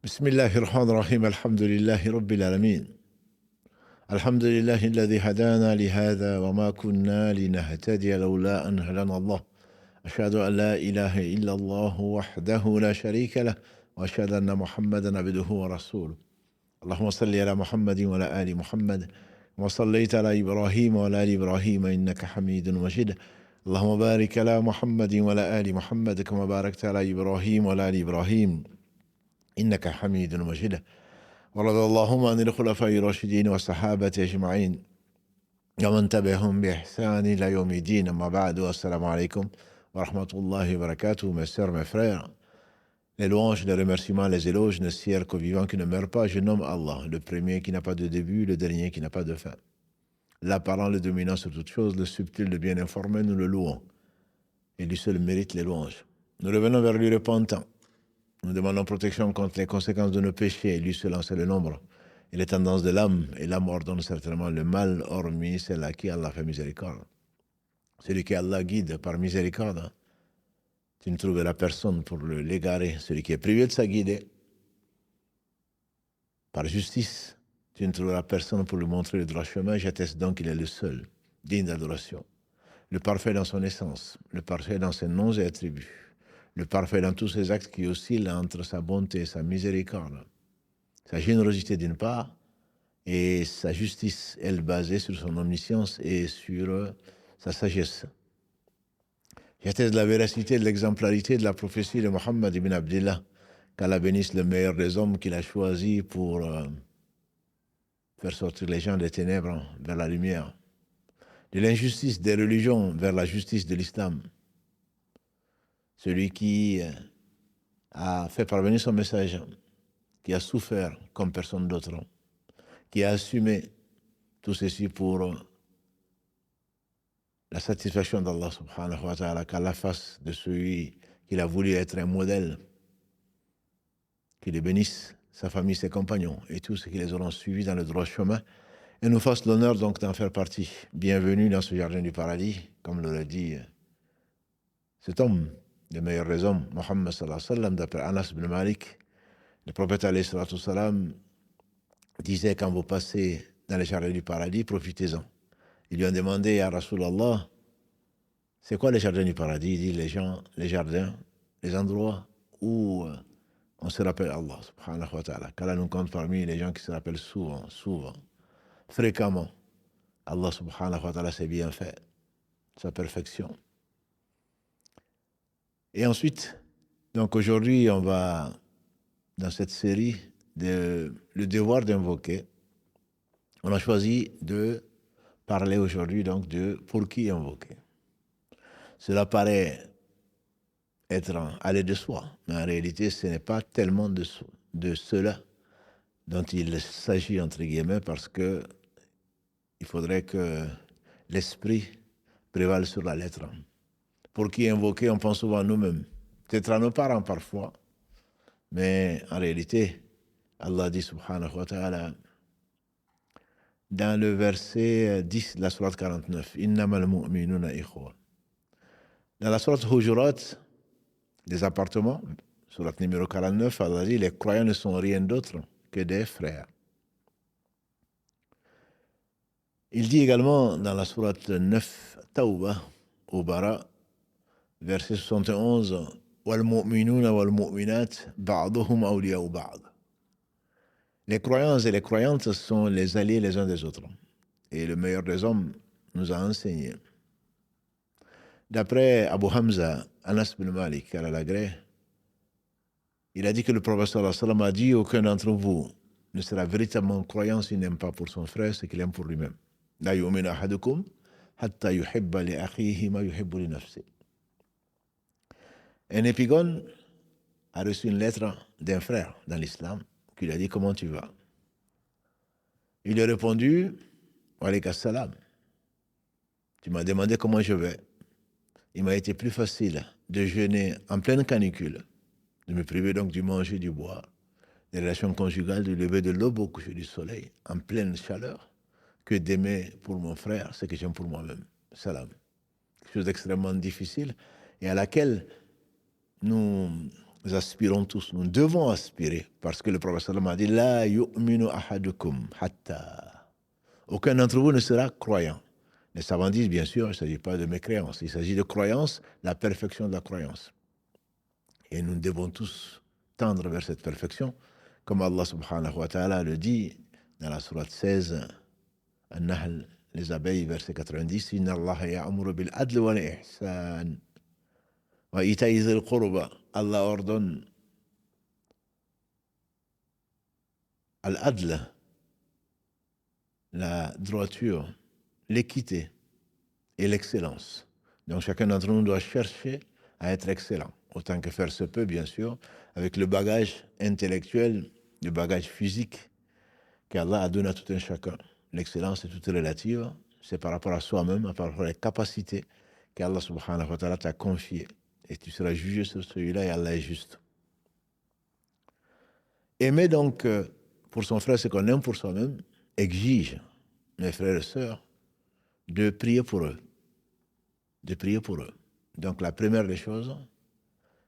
بسم الله الرحمن الرحيم الحمد لله رب العالمين الحمد لله الذي هدانا لهذا وما كنا لنهتدي لولا أن هدانا الله أشهد أن لا إله إلا الله وحده لا شريك له وأشهد أن محمدا عبده ورسوله اللهم صل على محمد وعلى آل محمد وصليت على إبراهيم وعلى آل إبراهيم إنك حميد مجيد اللهم بارك على محمد وعلى آل محمد كما باركت على إبراهيم وعلى آل إبراهيم إنك حميد مجيد ورضي اللهم عن الخلفاء الراشدين والصحابة أجمعين ومن تبعهم بإحسان إلى يوم الدين أما بعد السلام عليكم ورحمة الله وبركاته mes sœurs, mes frères. Les louanges, les remerciements, les éloges ne cessent qu'au vivant qui ne meurt pas. Je nomme Allah, le premier qui n'a pas de début, le dernier qui n'a pas de fin. L'apparent, le dominant sur toute chose, le subtil, le bien informé, nous le louons. Et lui seul mérite les louanges. Nous revenons vers lui repentant. Nous demandons protection contre les conséquences de nos péchés. Et lui seul en sait le nombre. Et les tendances de l'âme. Et l'âme ordonne certainement le mal, hormis celle à qui Allah fait miséricorde. Celui qui Allah guide par miséricorde, tu ne trouveras personne pour l'égarer. Celui qui est privé de sa guidée, par justice, tu ne trouveras personne pour lui montrer le droit chemin. J'atteste donc qu'il est le seul, digne d'adoration. Le parfait dans son essence, le parfait dans ses noms et attributs, le parfait dans tous ses actes qui oscillent entre sa bonté et sa miséricorde, sa générosité d'une part, et sa justice, elle basée sur son omniscience et sur sa sagesse. J'atteste de la véracité, de l'exemplarité de la prophétie de Mohammed ibn Abdillah, qu'Allah bénisse le meilleur des hommes qu'il a choisi pour faire sortir les gens des ténèbres vers la lumière, de l'injustice des religions vers la justice de l'islam. Celui qui a fait parvenir son message, qui a souffert comme personne d'autre, qui a assumé tout ceci pour la satisfaction d'Allah subhanahu wa ta'ala, qu'Allah fasse de celui qu'il a voulu être un modèle, qu'il les bénisse, sa famille, ses compagnons et tous ceux qui les auront suivis dans le droit chemin et nous fasse l'honneur donc d'en faire partie. Bienvenue dans ce jardin du paradis, comme l'aurait dit cet homme, le meilleur des hommes, Mohammed sallallahu alayhi wa sallam, d'après Anas ibn Malik. Le prophète alayhi salatu wa sallam disait quand vous passez dans les jardins du paradis, profitez-en. Ils lui ont demandé à Rasulallah, c'est quoi les jardins du paradis? Il dit les gens, les jardins, les endroits où on se rappelle Allah subhanahu wa ta'ala. Qu'Allah nous compte parmi les gens qui se rappellent souvent, fréquemment. Allah subhanahu wa ta'ala, c'est bien fait, sa perfection. Et ensuite, donc aujourd'hui, on va, dans cette série, le devoir d'invoquer, on a choisi de parler aujourd'hui donc de pour qui invoquer. Cela paraît être aller de soi, mais en réalité, ce n'est pas tellement de cela dont il s'agit, entre guillemets, parce que il faudrait que l'esprit prévale sur la lettre. Pour qui invoquer, on pense souvent à nous-mêmes, peut-être à nos parents parfois, mais en réalité, Allah dit subhanahu wa ta'ala, dans le verset 10 de la sourate 49, Innamal mu'minuna ikhwa. Dans la sourate Hujurat, des appartements, sourate numéro 49, Allah dit, les croyants ne sont rien d'autre que des frères. Il dit également dans la sourate 9, Tawbah, au Bara, verset 71, Wal mu'minuna wal mu'minat, ba'duhum awliya'u ba'd. Les croyants et les croyantes sont les alliés les uns des autres. Et le meilleur des hommes nous a enseigné. D'après Abu Hamza, Anas bin Malik, al-Agré, il a dit que le prophète sallallahu alayhi wa sallam a dit, aucun d'entre vous ne sera véritablement croyant s'il n'aime pas pour son frère ce qu'il aime pour lui-même. La yu'minu ahadukum hatta yuhibba li akhihi ma yuhibbu li nafsi. Un épigone a reçu une lettre d'un frère dans l'islam qui lui a dit comment tu vas. Il lui a répondu wa alayka salam. Tu m'as demandé comment je vais. Il m'a été plus facile de jeûner en pleine canicule, de me priver donc du manger, du boire, des relations conjugales, du lever de l'aube au coucher du soleil, en pleine chaleur, que d'aimer pour mon frère ce que j'aime pour moi-même. Salam. Quelque chose d'extrêmement difficile et à laquelle nous nous aspirons tous, nous devons aspirer, parce que le prophète sallam a dit La yu'minu ahadukum hatta. Aucun d'entre vous ne sera croyant. Les savants disent, bien sûr, il ne s'agit pas de mécréance, il s'agit de croyance, la perfection de la croyance. Et nous devons tous tendre vers cette perfection, comme Allah subhanahu wa ta'ala le dit dans la sourate 16, An-Nahl, les abeilles, verset 90, Inna Allah ya'amuru bil adl wal ihsan wa ita'i dhil qurba. Allah ordonne al-adl, la droiture, l'équité et l'excellence. Donc chacun d'entre nous doit chercher à être excellent, autant que faire se peut, bien sûr, avec le bagage intellectuel, le bagage physique qu'Allah a donné à tout un chacun. L'excellence est toute relative, c'est par rapport à soi-même, par rapport à la capacité qu'Allah subhanahu wa ta'ala t'a confiée. Et tu seras jugé sur celui-là et Allah est juste. Aimer donc pour son frère ce qu'on aime pour soi-même exige, mes frères et sœurs, de prier pour eux. De prier pour eux. Donc la première des choses,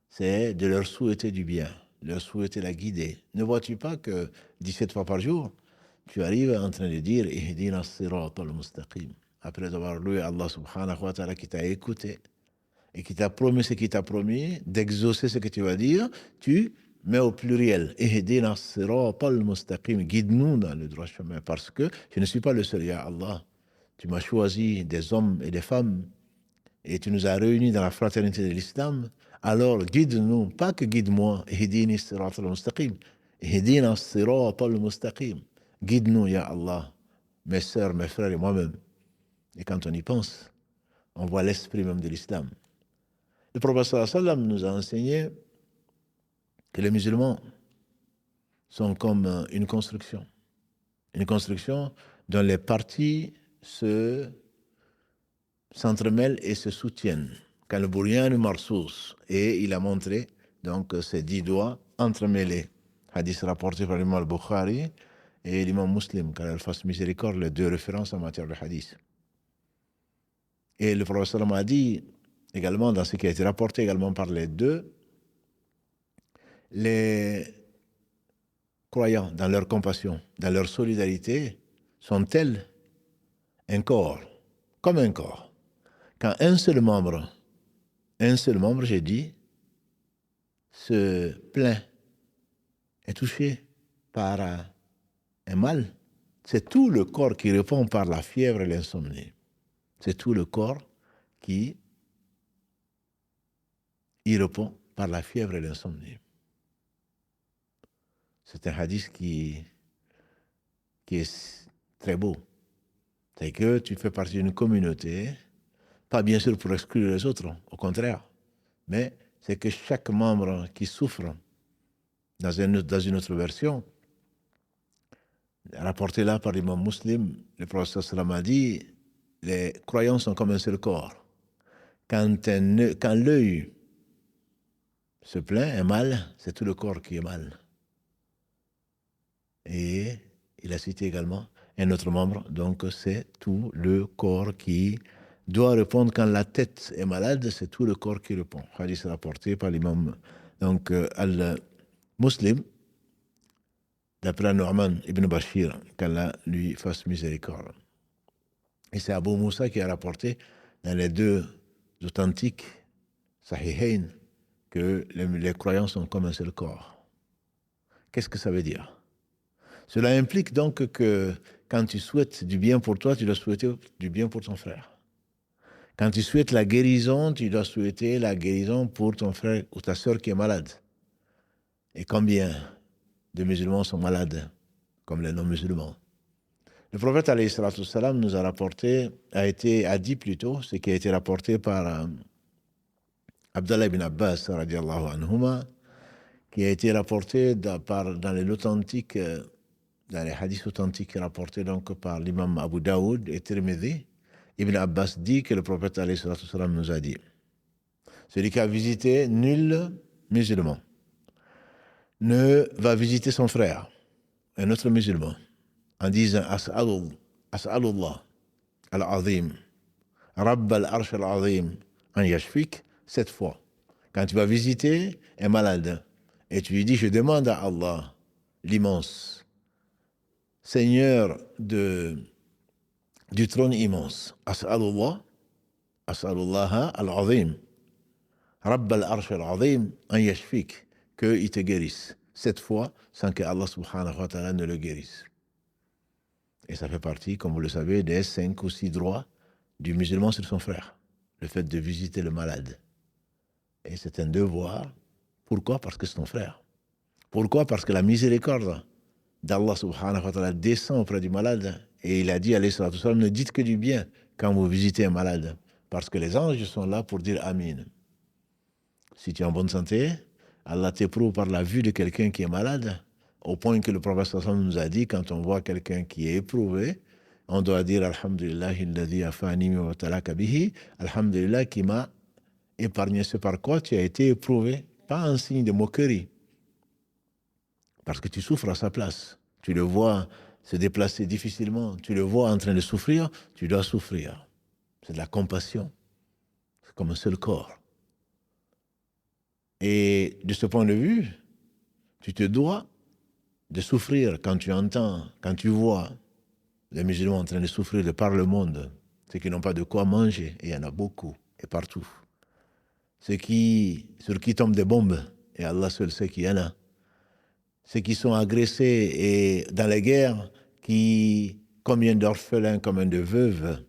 c'est de leur souhaiter du bien, leur souhaiter la guider. Ne vois-tu pas que 17 fois par jour, tu arrives en train de dire Ihdina as-sirata al-mustaqim, après avoir loué Allah subhanahu wa ta'ala qui t'a écouté et qui t'a promis ce qu'il t'a promis, d'exaucer ce que tu vas dire, tu mets au pluriel Ihdina as-sirata al-mustaqim, guide-nous dans le droit chemin, parce que je ne suis pas le seul, ya Allah. Tu m'as choisi des hommes et des femmes et tu nous as réunis dans la fraternité de l'islam. Alors guide-nous, pas que guide-moi, Ihdini as-sirata al-mustaqim, Ihdina as-sirata al-mustaqim. Guide-nous, ya Allah, mes sœurs, mes frères et moi-même. Et quand on y pense, on voit l'esprit même de l'islam. Le prophète sallallahu alayhi wa sallam nous a enseigné que les musulmans sont comme une construction dont les parties s'entremêlent et se soutiennent. Quand le bourrian marsous, et il a montré donc ses 10 doigts entremêlés. Hadith rapporté par l'imam al-Bukhari et l'imam Muslim, car elle fasse miséricorde, les deux références en matière de hadith. Et le prophète sallam a dit également, dans ce qui a été rapporté également par les deux, les croyants dans leur compassion, dans leur solidarité, sont tels un corps, comme un corps. Quand un seul membre, j'ai dit, se plaint, est touché par un mal, c'est tout le corps qui répond par la fièvre et l'insomnie. C'est tout le corps qui y répond par la fièvre et l'insomnie. C'est un hadith qui est très beau. C'est que tu fais partie d'une communauté, pas bien sûr pour exclure les autres, au contraire, mais c'est que chaque membre qui souffre, dans une autre version, rapporté là par l'imam Muslim, le prophète sallam a dit, les croyants sont comme un seul corps. Quand l'œil se plaint, un mal, c'est tout le corps qui est mal. Et il a cité également un autre membre, donc c'est tout le corps qui doit répondre. Quand la tête est malade, c'est tout le corps qui répond. Hadith rapporté par l'imam donc al-Muslim, d'après Nu'man ibn Bashir, qu'Allah lui fasse miséricorde. Et c'est Abu Moussa qui a rapporté dans les deux authentiques Sahihain que les croyants sont comme un seul corps. Qu'est-ce que ça veut dire? Cela implique donc que quand tu souhaites du bien pour toi, tu dois souhaiter du bien pour ton frère. Quand tu souhaites la guérison, tu dois souhaiter la guérison pour ton frère ou ta sœur qui est malade. Et combien de musulmans sont malades, comme les non-musulmans? Le prophète alayhi salatu salam nous a dit plutôt ce qui a été rapporté par Abdallah ibn Abbas radiallahu anhuma, qui a été rapporté dans les authentiques, dans les hadiths authentiques rapportés donc par l'imam Abu Daoud et Tirmidhi. Ibn Abbas dit que le prophète alayhi salatu salam nous a dit: celui qui a visité nul musulman ne va visiter son frère, un autre musulman, en disant As'alullah al-Azim, Rabb al-Arsh al-Azim, an yashfik, 7 fois. Quand tu vas visiter un malade et tu lui dis, je demande à Allah, l'immense, Seigneur du trône immense, As'alullah, As'alullaha al-Azim, Rabb al-Arsh al-Azim, an yashfik, qu'il te guérisse. Cette fois, sans que Allah subhanahu wa ta'ala ne le guérisse. Et ça fait partie, comme vous le savez, des 5 ou 6 droits du musulman sur son frère. Le fait de visiter le malade. Et c'est un devoir. Pourquoi? Parce que c'est ton frère. Pourquoi? Parce que la miséricorde d'Allah subhanahu wa ta'ala descend auprès du malade. Et il a dit, alayhi salatu wassalam, ne dites que du bien quand vous visitez un malade. Parce que les anges sont là pour dire Amin. Si tu es en bonne santé, Allah t'éprouve par la vue de quelqu'un qui est malade, au point que le prophète sallallahu nous a dit, quand on voit quelqu'un qui est éprouvé, on doit dire Alhamdulillah, alladhi afani wa talaka bihi, Alhamdulillah qui m'a épargné ce par quoi tu as été éprouvé, pas un signe de moquerie, parce que tu souffres à sa place. Tu le vois se déplacer difficilement, tu le vois en train de souffrir, tu dois souffrir. C'est de la compassion. C'est comme un seul corps. Et de ce point de vue, tu te dois de souffrir quand tu entends, quand tu vois les musulmans en train de souffrir de par le monde, ceux qui n'ont pas de quoi manger, et il y en a beaucoup, et partout. Ceux sur qui tombent des bombes, et Allah seul sait qu'il y en a. Ceux qui sont agressés et dans les guerres, combien d'orphelins, combien de veuves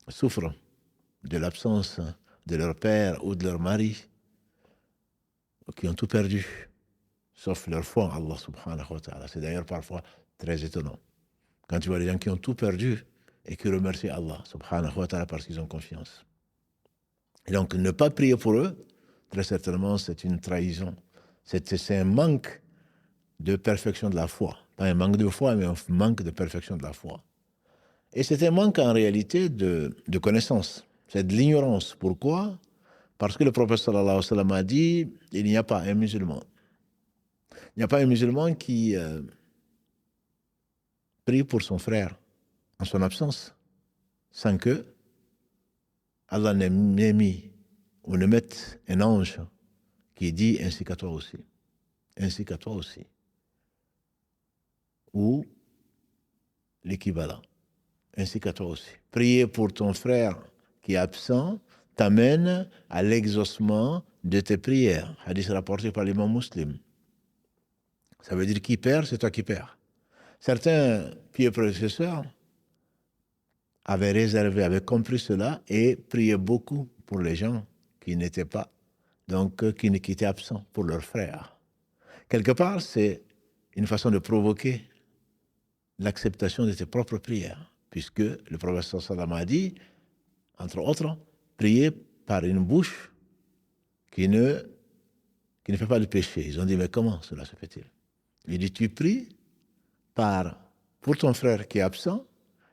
souffrent de l'absence de leur père ou de leur mari, qui ont tout perdu, sauf leur foi en Allah subhanahu wa ta'ala. C'est d'ailleurs parfois très étonnant. Quand tu vois des gens qui ont tout perdu et qui remercient Allah subhanahu wa ta'ala parce qu'ils ont confiance. Et donc, ne pas prier pour eux, très certainement, c'est une trahison. C'est un manque de perfection de la foi. Pas un manque de foi, mais un manque de perfection de la foi. Et c'est un manque en réalité de connaissance. C'est de l'ignorance. Pourquoi? Parce que le prophète sallallahu alayhi wa sallam a dit, il n'y a pas un musulman. Il n'y a pas un musulman qui prie pour son frère en son absence, sans que Allah n'ait mis ou ne mette un ange qui dit ainsi qu'à toi aussi. Ainsi qu'à toi aussi. Ou l'équivalent. Ainsi qu'à toi aussi. Prier pour ton frère qui est absent t'amène à l'exaucement de tes prières. Hadith rapporté par l'imam muslim. Ça veut dire qui perd, c'est toi qui perds. Certains pieux prédécesseurs avaient compris cela et priaient beaucoup pour les gens qui n'étaient pas, donc qui étaient absents pour leurs frères. Quelque part, c'est une façon de provoquer l'acceptation de tes propres prières, puisque le prophète sallam a dit, entre autres, prier par une bouche qui ne fait pas de péché. Ils ont dit, mais comment cela se fait-il? Il dit, tu pries pour ton frère qui est absent,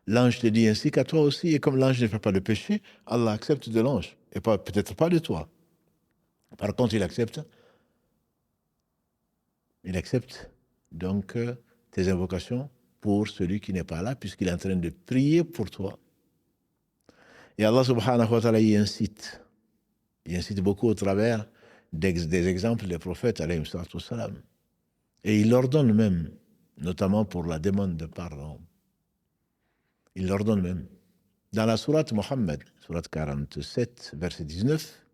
l'ange te dit ainsi qu'à toi aussi, et comme l'ange ne fait pas de péché, Allah accepte de l'ange, et peut-être pas de toi. Par contre, il accepte donc tes invocations pour celui qui n'est pas là, puisqu'il est en train de prier pour toi. Et Allah subhanahu wa ta'ala y incite beaucoup au travers des exemples des prophètes, alayhi salam. Et il ordonne même, notamment pour la demande de pardon. Il l'ordonne même. Dans la sourate Mohammed, sourate 47, verset 19,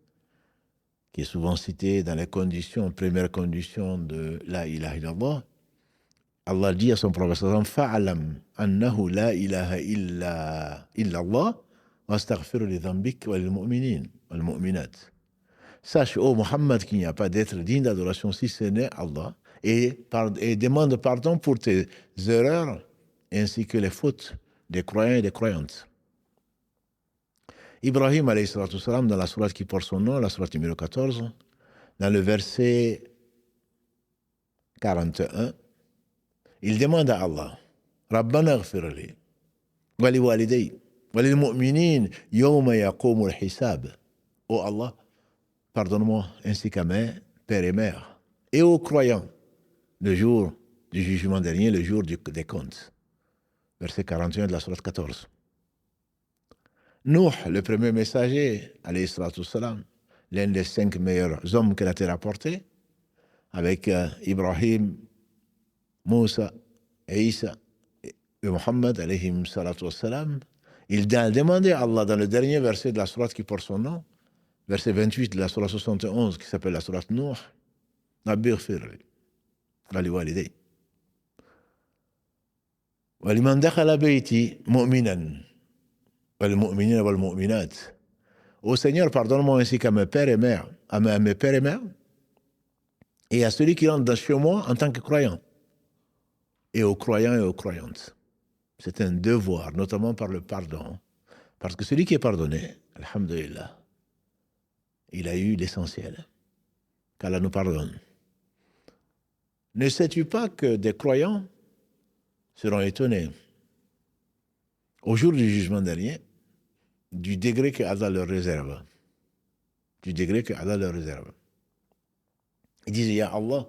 qui est souvent citée dans les premières conditions de la ilaha illallah, Allah dit à son prophète, fa'alam annahu la ilaha illallah wa astaghfiru li dhanbik wa lil mu'minin wal mu'minat. Sache, ô Mohammed, qu'il n'y a pas d'être digne d'adoration si ce n'est Allah, et demande pardon pour tes erreurs ainsi que les fautes des croyants et des croyantes. Ibrahim, alayhi salatu salam, dans la sourate qui porte son nom, la sourate numéro 14, dans le verset 41, il demande à Allah, Rabbana ghfirli, wa li walidayya, wa lil mu'minin, yawma yaqumul hisab. Ô Allah, pardonne-moi, ainsi qu'à mes pères et mères, et aux croyants, le jour du jugement dernier, le jour des comptes. Verset 41 de la sourate 14. Nuh, le premier messager, alayhi salatu salam, l'un des 5 meilleurs hommes que la terre a porté, avec Ibrahim, Moussa, Isa et Mohammed, alayhim salatu wassalam. Il a demandé à Allah dans le dernier verset de la sourate qui porte son nom, verset 28 de la sourate 71 qui s'appelle la sourate Nuh, Rabbi ighfirli wa liwalidayya wa liman dakhala bayti mu'minan wal mu'minina wal mu'minat. Ô Seigneur, pardonne-moi ainsi qu'à mes pères et mères, à mes pères et mères, et à celui qui entre chez moi en tant que croyant, et aux croyants et aux croyantes. C'est un devoir, notamment par le pardon. Parce que celui qui est pardonné, alhamdulillah, il a eu l'essentiel. Qu'Allah nous pardonne. Ne sais-tu pas que des croyants seront étonnés au jour du jugement dernier du degré que Allah leur réserve. Du degré que Allah leur réserve. Ils disent, Ya Allah,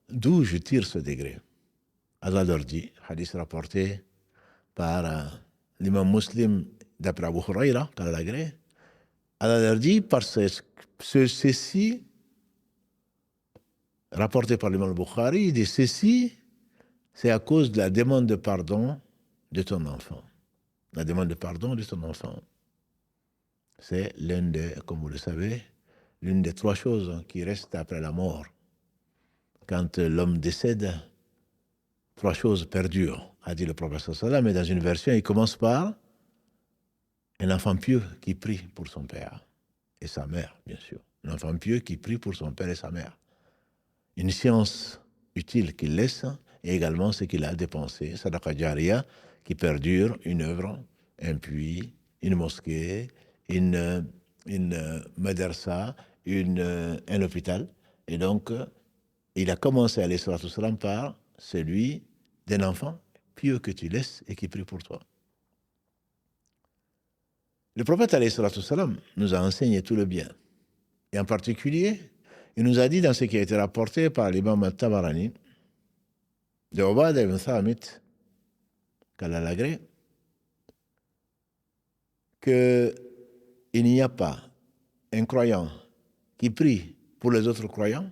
d'où je tire ce degré? Allah leur dit, hadith rapporté par l'imam muslim d'après Abu Huraira, qu'Allah l'agrée, Allah leur dit, parce que ceci, rapporté par l'imam Bukhari, il dit, ceci, c'est à cause de la demande de pardon de ton enfant. La demande de pardon de ton enfant. C'est l'une des, comme vous le savez, l'une des 3 choses qui restent après la mort. Quand l'homme décède, 3 choses perdurent, a dit le prophète sallallahu alayhi wa sallam, mais dans une version, il commence par un enfant pieux qui prie pour son père et sa mère, bien sûr. Un enfant pieux qui prie pour son père et sa mère. Une science utile qu'il laisse et également ce qu'il a dépensé, sadaqa jariya, qui perdure, une œuvre, un puits, une mosquée, une madrasa, un hôpital. Et donc, il a commencé, alayhi salatu wassalam, par celui d'un enfant pieux que tu laisses et qui prie pour toi. Le prophète, alayhi salatu wassalam, nous a enseigné tout le bien. Et en particulier, il nous a dit dans ce qui a été rapporté par l'imam al-Tabarani, de Ubadah ibn Thamit, qu'Allah l'agrée, qu'il n'y a pas un croyant qui prie pour les autres croyants,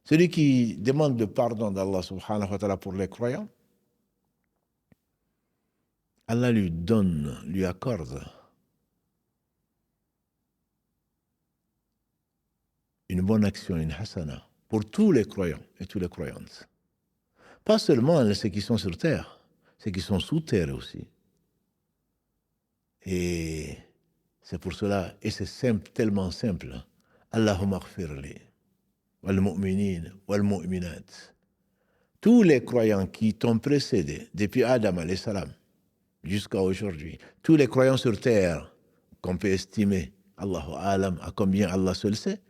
celui qui demande le pardon d'Allah subhanahu wa ta'ala pour les croyants, Allah lui donne, lui accorde une bonne action, une hasana, pour tous les croyants et toutes les croyantes. Pas seulement ceux qui sont sur terre, ceux qui sont sous terre aussi. Et c'est pour cela, et c'est simple, tellement simple. Allahumma ighfirli wal mu'minin wal mu'minat. Tous les croyants qui t'ont précédé, depuis Adam alayhi salam jusqu'à aujourd'hui, tous les croyants sur terre qu'on peut estimer, Allahu alam, à combien Allah seul sait,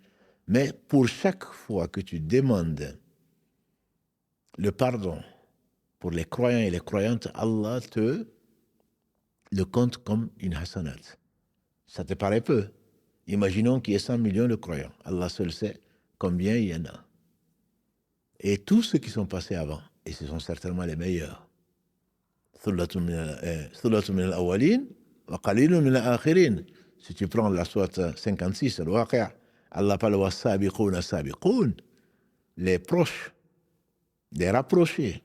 mais pour chaque fois que tu demandes le pardon pour les croyants et les croyantes, Allah te le compte comme une hasanat. Ça te paraît peu. Imaginons qu'il y ait 100 millions de croyants. Allah seul sait combien il y en a. Et tous ceux qui sont passés avant, et ce sont certainement les meilleurs. Thullatun min al-awwalin wa qalilun min al-akhirin. Si tu prends la sourate 56, al-Waqi', Allah parle wa sabiquna sabiqun, les proches, les rapprochés,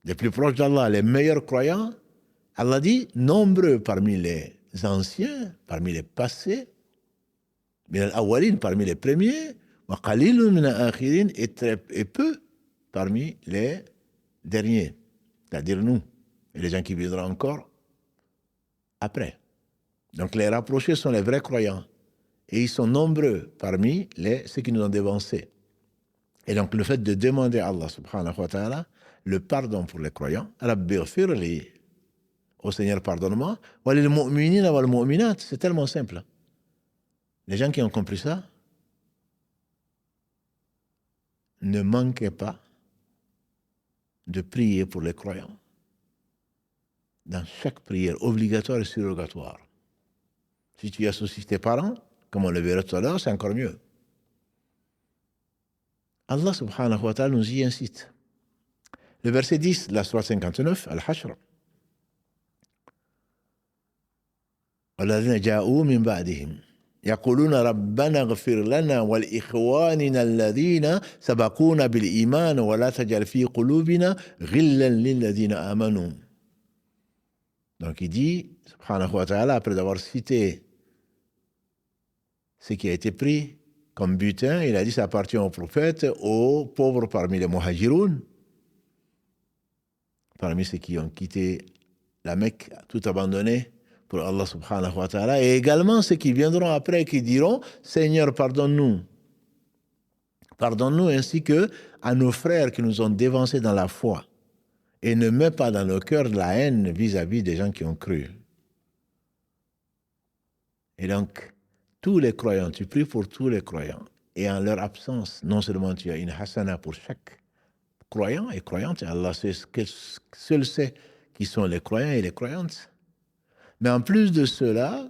les plus proches d'Allah, les meilleurs croyants. Allah dit, nombreux parmi les anciens, parmi les passés, min al-awwalin, parmi les premiers, wa qalilun min al-akhirin, et peu parmi les derniers, c'est-à-dire nous, et les gens qui viendront encore après. Donc les rapprochés sont les vrais croyants, et ils sont nombreux parmi ceux qui nous ont dévancés. Et donc le fait de demander à Allah subhanahu wa ta'ala le pardon pour les croyants, Rabbi ighfirli, au Seigneur pardonne-moi, wa lil mu'minina wal mu'minat, c'est tellement simple. Les gens qui ont compris ça ne manquaient pas de prier pour les croyants dans chaque prière, obligatoire et surrogatoire. Si tu y associes tes parents, comme on le verra tout à l'heure, c'est encore mieux. Allah subhanahu wa ta'ala nous y incite. Le verset 10 de la sourate 59, Al-Hashr. وَالَّذِينَ جَاءُوا مِن بَعْدِهِمْ يقولون ربنا اغفر لنا ولإخواننا الذين سبقونا بالإيمان ولا تجعل في قلوبنا غلا للذين آمنوا. Donc il dit, subhanahu wa ta'ala, après avoir cité ce qui a été pris comme butin, il a dit ça appartient aux prophètes, aux pauvres parmi les muhajiroun, parmi ceux qui ont quitté la Mecque, tout abandonné pour Allah subhanahu wa ta'ala, et également ceux qui viendront après, qui diront, Seigneur, pardonne-nous. Pardonne-nous ainsi que à nos frères qui nous ont dévancés dans la foi, et ne mets pas dans nos cœurs de la haine vis-à-vis des gens qui ont cru. Et donc, tous les croyants, tu pries pour tous les croyants, et en leur absence, non seulement tu as une hasana pour chaque croyant et croyante, et Allah seul sait qui sont les croyants et les croyantes, mais en plus de cela,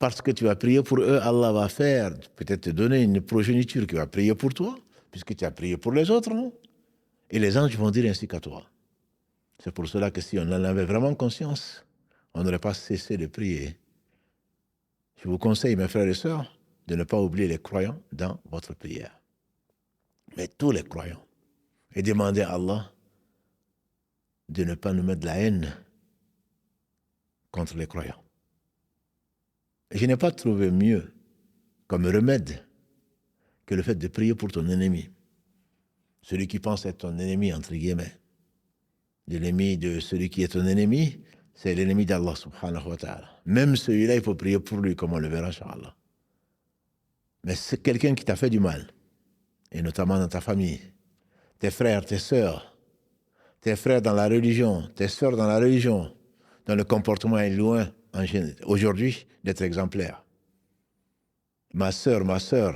parce que tu vas prier pour eux, Allah va faire, peut-être te donner une progéniture qui va prier pour toi, puisque tu as prié pour les autres, non? Et les anges vont dire ainsi qu'à toi. C'est pour cela que si on en avait vraiment conscience, on n'aurait pas cessé de prier. Je vous conseille, mes frères et sœurs, de ne pas oublier les croyants dans votre prière. Mais tous les croyants. Et demandez à Allah de ne pas nous mettre de la haine contre les croyants. Et je n'ai pas trouvé mieux comme remède que le fait de prier pour ton ennemi. Celui qui pense être ton ennemi, entre guillemets. L'ennemi de celui qui est ton ennemi, c'est l'ennemi d'Allah subhanahu wa ta'ala. Même celui-là, il faut prier pour lui, comme on le verra, inshallah. Mais c'est quelqu'un qui t'a fait du mal, et notamment dans ta famille, tes frères, tes sœurs, tes frères dans la religion, tes sœurs dans la religion, dont le comportement est loin, aujourd'hui, d'être exemplaire. Ma sœur,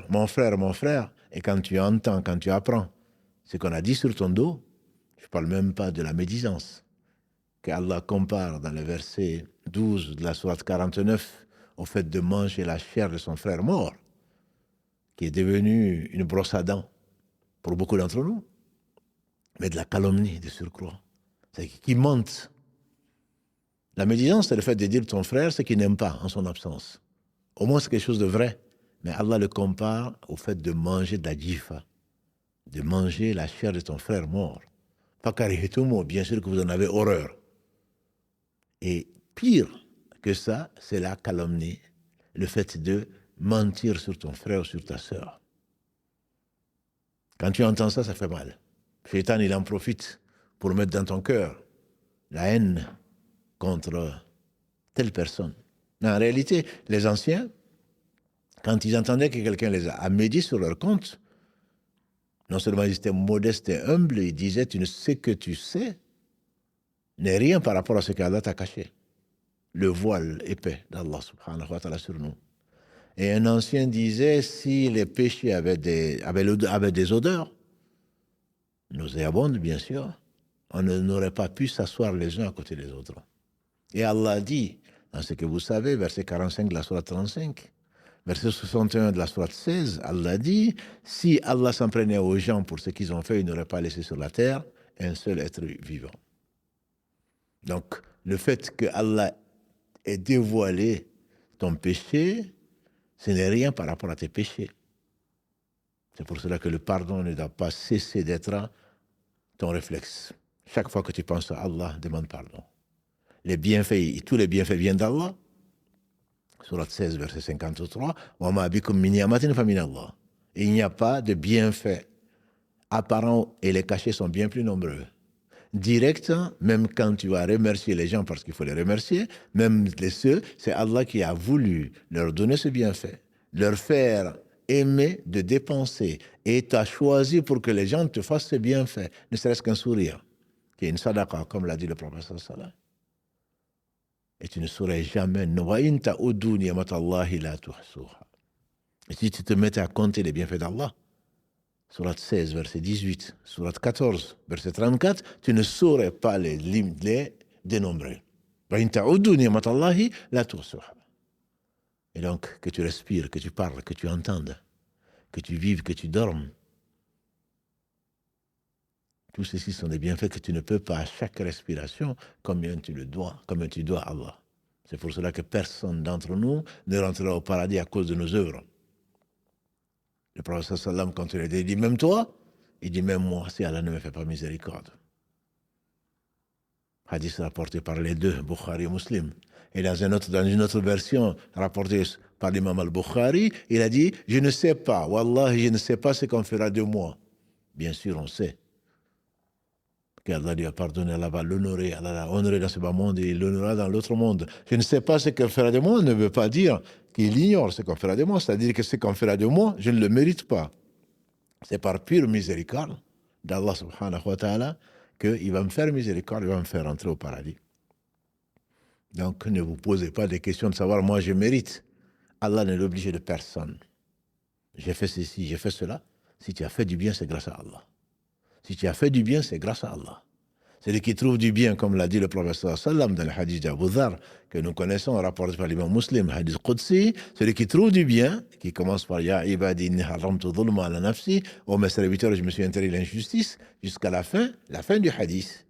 mon frère, et quand tu entends, quand tu apprends ce qu'on a dit sur ton dos, je ne parle même pas de la médisance, qu'Allah compare dans le verset 12 de la sourate 49 au fait de manger la chair de son frère mort, qui est devenu une brosse à dents pour beaucoup d'entre nous, mais de la calomnie de surcroît, c'est qui mente. La médisance, c'est le fait de dire ton frère ce qu'il n'aime pas en son absence. Au moins, c'est quelque chose de vrai. Mais Allah le compare au fait de manger de la jifa, de manger la chair de ton frère mort. Pas karihitumo, bien sûr que vous en avez horreur. Et pire que ça, c'est la calomnie, le fait de mentir sur ton frère ou sur ta sœur. Quand tu entends ça, ça fait mal. Shaitan, il en profite pour mettre dans ton cœur la haine contre telle personne. Mais en réalité, les anciens, quand ils entendaient que quelqu'un les a médits sur leur compte, non seulement ils étaient modestes et humbles, ils disaient, ce que tu sais n'est rien par rapport à ce qu'Allah t'a caché. Le voile épais d'Allah subhanahu wa ta'ala sur nous. Et un ancien disait, si les péchés avaient des odeurs, nauséabondes bien sûr, on n'aurait pas pu s'asseoir les uns à côté des autres. Et Allah dit, dans ce que vous savez, verset 45 de la sourate 35, verset 61 de la sourate 16, Allah dit, si Allah s'en prenait aux gens pour ce qu'ils ont fait, il n'aurait pas laissé sur la terre un seul être vivant. Donc, le fait que Allah ait dévoilé ton péché, ce n'est rien par rapport à tes péchés. C'est pour cela que le pardon ne doit pas cesser d'être ton réflexe. Chaque fois que tu penses à Allah, demande pardon. Les bienfaits, tous les bienfaits viennent d'Allah. Sourate 16, verset 53. Et il n'y a pas de bienfaits apparents et les cachés sont bien plus nombreux. Direct, même quand tu vas remercier les gens parce qu'il faut les remercier, même ceux, c'est Allah qui a voulu leur donner ce bienfait, leur faire aimer de dépenser et t'as choisi pour que les gens te fassent ce bienfait, ne serait-ce qu'un sourire, qui est une sadaqa, comme l'a dit le prophète sallallahu alayhi wa sallam. Et tu ne saurais jamais. Et si tu te mettais à compter les bienfaits d'Allah, Sourate 16, verset 18, Sourate 14, verset 34, tu ne saurais pas les dénombrer. Et donc, que tu respires, que tu parles, que tu entendes, que tu vives, que tu dormes. Tout ceci sont des bienfaits que tu ne peux pas à chaque respiration, comme tu dois à Allah C'est pour cela que personne d'entre nous ne rentrera au paradis à cause de nos œuvres. Le prophète sallam, quand il a dit, il dit, même toi, il dit, même moi, si Allah ne me fait pas miséricorde. Hadith rapporté par les deux, Bukhari et Muslim. Et dans une autre version rapportée par l'imam al-Bukhari, il a dit, je ne sais pas, Wallahi, je ne sais pas ce qu'on fera de moi. Bien sûr, on sait qu'Allah lui a pardonné, Allah va l'honorer, Allah l'a honoré dans ce bas monde et il l'honorera dans l'autre monde. Je ne sais pas ce qu'on fera de moi ne veut pas dire qu'il ignore ce qu'on fera de moi, c'est-à-dire que ce qu'on fera de moi, je ne le mérite pas. C'est par pure miséricorde d'Allah subhanahu wa ta'ala qu'il va me faire miséricorde, il va me faire entrer au paradis. Donc ne vous posez pas des questions de savoir, moi je mérite. Allah n'est obligé de personne. J'ai fait ceci, j'ai fait cela. Si tu as fait du bien, c'est grâce à Allah. Si tu as fait du bien, c'est grâce à Allah. Celui qui trouve du bien, comme l'a dit le prophète sallam dans le hadith d'Abu Dhar, que nous connaissons, rapporté par l'imam Muslim, hadith Qudsi, celui qui trouve du bien, qui commence par Ya ibadi inni haramtu dhulma ala nafsi, ô mes serviteurs, je me suis interdit l'injustice, jusqu'à la fin du hadith.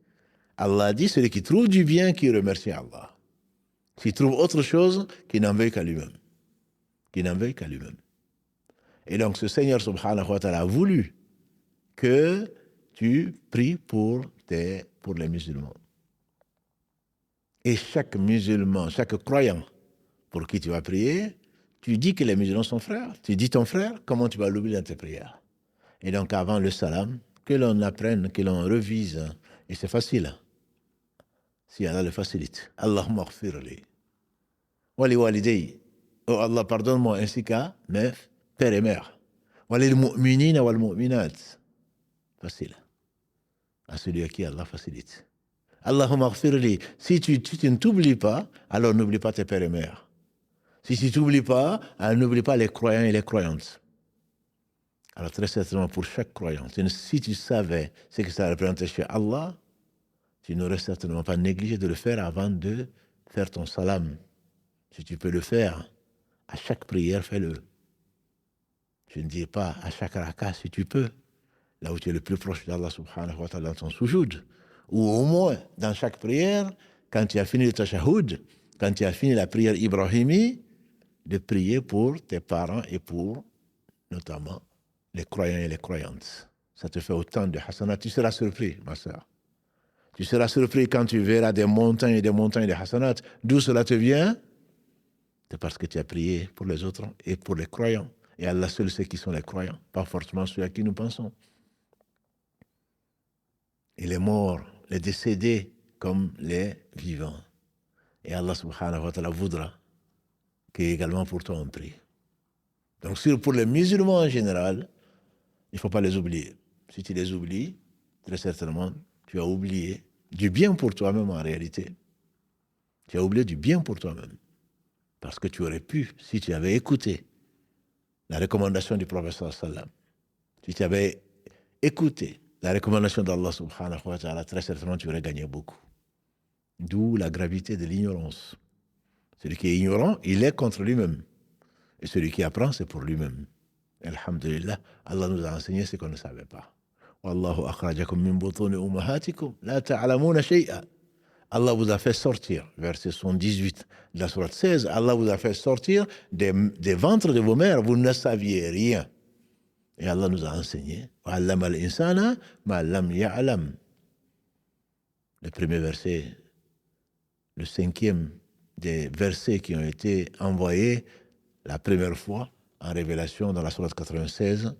Allah dit, celui qui trouve du bien, qui remercie Allah. S'il trouve autre chose, qui n'en veuille qu'à lui-même. Qui n'en veuille qu'à lui-même. Et donc, ce Seigneur subhanahu wa ta'ala a voulu que tu pries pour les musulmans. Et chaque musulman, chaque croyant pour qui tu vas prier, tu dis que les musulmans sont frères. Tu dis ton frère, comment tu vas l'oublier dans tes prières? Et donc, avant le salam, que l'on apprenne, que l'on revise. Et c'est facile. Si Allah le facilite. Allahumma ghfirli. Wali walidayya. Oh Allah, pardonne-moi ainsi qu'à mes pères et mères. Walil mu'minina wal mu'minat. Facile. À celui à qui Allah facilite. Allahumma ghfirli. Si tu ne t'oublies pas, alors n'oublie pas tes pères et mères. Si tu ne t'oublies pas, alors n'oublie pas les croyants et les croyantes. Alors très certainement pour chaque croyant, si tu savais ce que ça représentait chez Allah, tu n'aurais certainement pas négligé de le faire avant de faire ton salam. Si tu peux le faire, à chaque prière, fais-le. Je ne dis pas à chaque raka si tu peux, là où tu es le plus proche d'Allah subhanahu wa ta'ala dans ton sujoud, ou au moins dans chaque prière, quand tu as fini le tashahhud, quand tu as fini la prière ibrahimi, de prier pour tes parents et pour notamment les croyants et les croyantes. Ça te fait autant de hasanat. Tu seras surpris, ma sœur. Tu seras surpris quand tu verras des montagnes et des montagnes de hasanat. D'où cela te vient? C'est parce que tu as prié pour les autres et pour les croyants. Et Allah seul sait qui sont les croyants, pas forcément ceux à qui nous pensons. Et les morts, les décédés comme les vivants. Et Allah subhanahu wa ta'ala voudra qu'également pour toi on prie. Donc pour les musulmans en général, il ne faut pas les oublier. Si tu les oublies, très certainement, tu as oublié du bien pour toi-même en réalité. Tu as oublié du bien pour toi-même. Parce que tu aurais pu, si tu avais écouté la recommandation du prophète sallam, si tu avais écouté la recommandation d'Allah subhanahu wa ta'ala, très certainement tu aurais gagné beaucoup. D'où la gravité de l'ignorance. Celui qui est ignorant, il est contre lui-même. Et celui qui apprend, c'est pour lui-même. Alhamdulillah, Allah nous a enseigné ce qu'on ne savait pas. Wallahu akhrajakum min butuni ummahatikum la ta'lamuna shay'a. Allah vous a fait sortir, verset 118 de la sourate 16, Allah vous a fait sortir des ventres de vos mères, vous ne saviez rien. Et Allah nous a enseigné. وَعَلَّمَ الْإِنسَانَ مَا لَمْ يَعْلَمْ. Le premier verset, le cinquième des versets qui ont été envoyés la première fois en révélation dans la sourate 96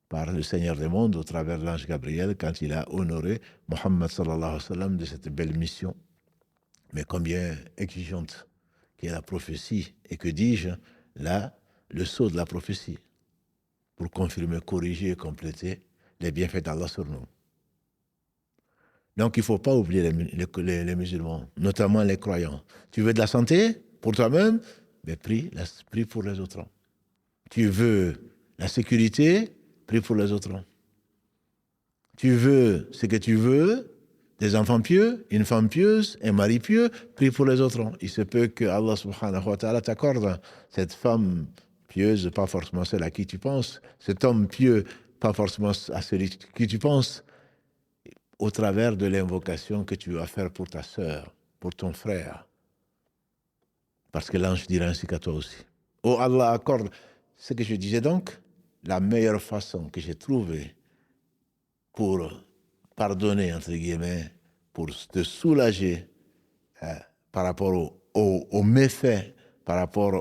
par le Seigneur des mondes au travers de l'ange Gabriel quand il a honoré Mohammed sallallahu alayhi wa sallam de cette belle mission, mais combien exigeante qui est la prophétie et que dis-je, là, le sceau de la prophétie pour confirmer, corriger et compléter les bienfaits d'Allah sur nous. Donc il ne faut pas oublier les musulmans, notamment les croyants. Tu veux de la santé pour toi-même, mais prie pour les autres. Tu veux la sécurité, prie pour les autres. Tu veux ce que tu veux, des enfants pieux, une femme pieuse, un mari pieux, prie pour les autres. Il se peut que Allah subhanahu wa ta'ala t'accorde cette femme pieuse, pas forcément celle à qui tu penses, cet homme pieux, pas forcément à celui à qui tu penses, au travers de l'invocation que tu vas faire pour ta sœur, pour ton frère, Parce que l'ange dira ainsi qu'à toi aussi. Oh Allah, accorde ce que je disais donc, la meilleure façon que j'ai trouvée pour pardonner, entre guillemets, pour te soulager par rapport aux méfaits, par rapport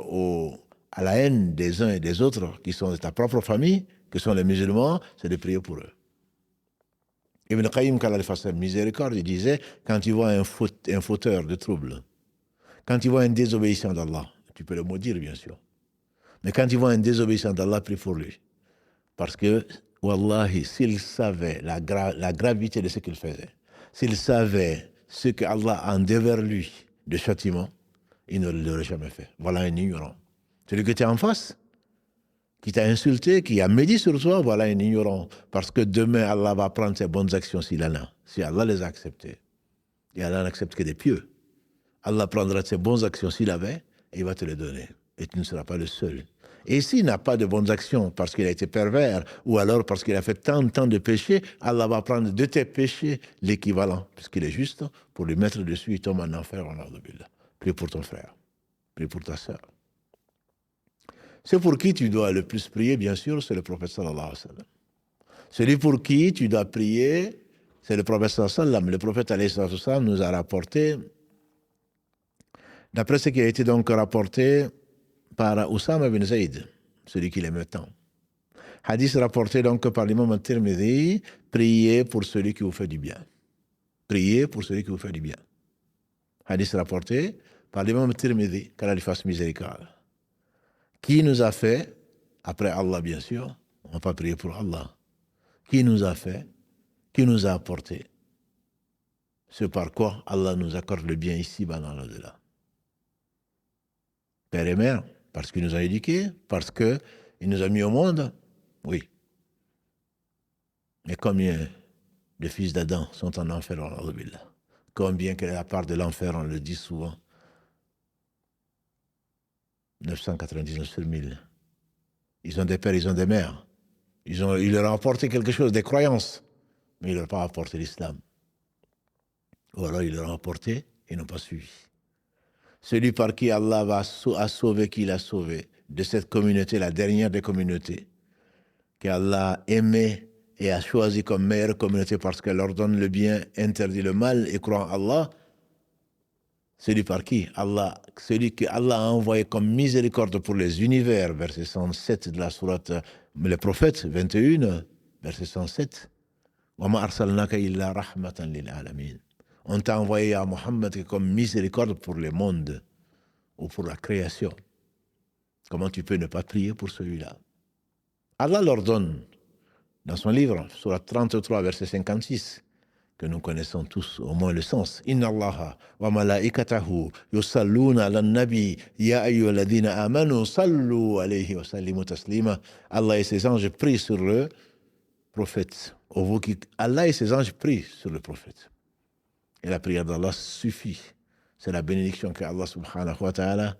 à la haine des uns et des autres, qui sont de ta propre famille, que sont les musulmans, c'est de prier pour eux. Ibn Qayyim, quand il faisait miséricorde, il disait, quand tu vois un fauteur de troubles, quand tu vois un désobéissant d'Allah, tu peux le maudire, bien sûr, mais quand tu vois un désobéissant d'Allah, prie pour lui. Parce que, wallahi, s'il savait la gravité de ce qu'il faisait, s'il savait ce que Allah a envers lui de châtiment, il ne l'aurait jamais fait. Voilà un ignorant. Celui que tu es en face, qui t'a insulté, qui a médit sur toi, voilà un ignorant. Parce que demain, Allah va prendre ses bonnes actions s'il en a. Si Allah les a acceptées. Et Allah n'accepte que des pieux. Allah prendra ses bonnes actions s'il avait, et il va te les donner. Et tu ne seras pas le seul. Et s'il n'a pas de bonnes actions parce qu'il a été pervers, ou alors parce qu'il a fait tant de péchés, Allah va prendre de tes péchés l'équivalent, puisqu'il est juste, pour lui mettre dessus, il tombe en enfer, en ordre. Prie pour ton frère. Prie pour ta sœur. C'est pour qui tu dois le plus prier, bien sûr, c'est le prophète sallallahu alayhi wa sallam. Celui pour qui tu dois prier, c'est le prophète sallallahu alayhi wa sallam. Le prophète alayhi wa sallam nous a rapporté, d'après ce qui a été donc rapporté par Oussama bin Zayd, celui qui l'aimait tant. Hadith rapporté donc par l'imam al-Tirmidhi, priez pour celui qui vous fait du bien. Priez pour celui qui vous fait du bien. Hadith rapporté par l'imam al-Tirmidhi, qu'Allah lui fasse miséricorde. Qui nous a fait, après Allah bien sûr, on ne va pas prier pour Allah, qui nous a fait, qui nous a apporté, ce par quoi Allah nous accorde le bien ici-bas dans l'au-delà. Père et mère, parce qu'il nous a éduqués, parce qu'il nous a mis au monde, oui. Mais combien de fils d'Adam sont en enfer, combien quelle est la part de l'enfer, on le dit souvent, 999 sur 1000. Ils ont des pères, ils ont des mères. Il leur a apporté quelque chose, des croyances, mais il ne leur a pas apporté l'islam. Ou alors il leur a apporté, ils n'ont pas suivi. Celui par qui Allah a sauvé qui l'a sauvé, de cette communauté, la dernière des communautés, qu'Allah a aimé et a choisi comme meilleure communauté parce qu'elle ordonne le bien, interdit le mal et croit en Allah, celui par qui celui que Allah a envoyé comme miséricorde pour les univers, verset 107 de la sourate les prophètes, 21, verset 107. On t'a envoyé à Mohammed comme miséricorde pour le monde ou pour la création. Comment tu peux ne pas prier pour celui-là? Allah l'ordonne dans son livre, sourate 33, verset 56, que nous connaissons tous au moins le sens. Inna Allaha wa malaikatahu yusalluna ala nabi ya ayyuhalladhina amanu sallu alayhi wa sallimu taslima. Allah et ses anges prient sur le prophète. Allah et ses anges prient sur le prophète. Et la prière d'Allah suffit. C'est la bénédiction que Allah subhanahu wa ta'ala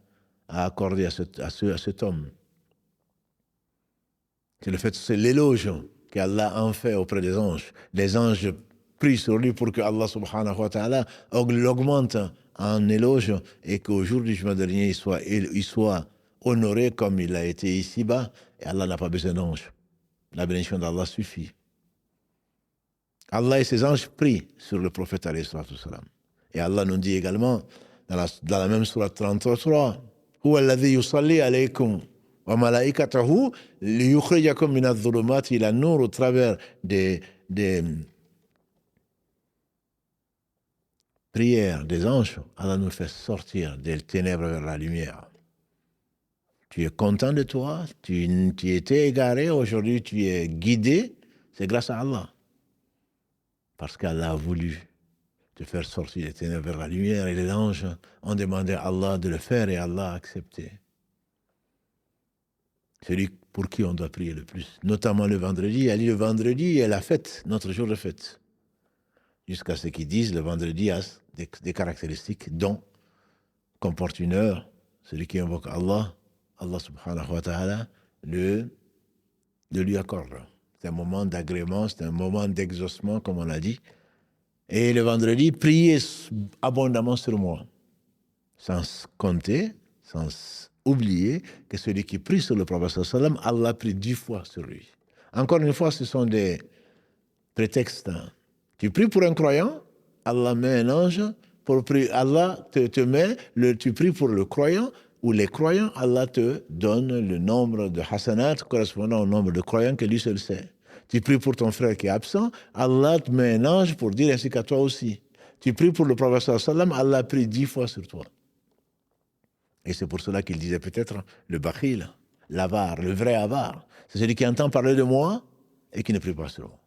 a accordée à cet homme. C'est l'éloge qu'Allah en fait auprès des anges. Les anges prient sur lui pour que Allah subhanahu wa ta'ala l'augmente en éloge et qu'au jour du jugement dernier, il soit honoré comme il a été ici-bas. Et Allah n'a pas besoin d'anges. La bénédiction d'Allah suffit. Allah et ses anges prient sur le prophète alayhi salatu salam. Et Allah nous dit également dans la même sourate 33, Huwa alladhi yusalli alaykum wa malaikatahu liyukhrijakum min adh-dhulumati ila an-nur, au travers des prières des anges. Allah nous fait sortir des ténèbres vers la lumière. Tu es content de toi, tu étais égaré, aujourd'hui tu es guidé, c'est grâce à Allah. Parce qu'Allah a voulu te faire sortir des ténèbres vers la lumière, et les anges ont demandé à Allah de le faire et Allah a accepté. Celui pour qui on doit prier le plus, notamment le vendredi. Elle dit le vendredi est la fête, notre jour de fête. Jusqu'à ce qu'ils disent le vendredi a des caractéristiques dont comporte une heure. Celui qui invoque Allah subhanahu wa ta'ala le lui accorde. C'est un moment d'agrément, c'est un moment d'exaucement, comme on l'a dit. Et le vendredi, priez abondamment sur moi. Sans compter, sans oublier que celui qui prie sur le prophète sallam, Allah prie 10 fois sur lui. Encore une fois, ce sont des prétextes. Tu pries pour un croyant, Allah met un ange pour prier. Allah te met, tu pries pour le croyant ou les croyants, Allah te donne le nombre de hasanat correspondant au nombre de croyants que lui seul sait. Tu pries pour ton frère qui est absent, Allah te met un ange pour dire ainsi qu'à toi aussi. Tu pries pour le prophète sallam, Allah prie 10 fois sur toi. Et c'est pour cela qu'il disait peut-être le bakhil, l'avare, le vrai avare. C'est celui qui entend parler de moi et qui ne prie pas sur moi.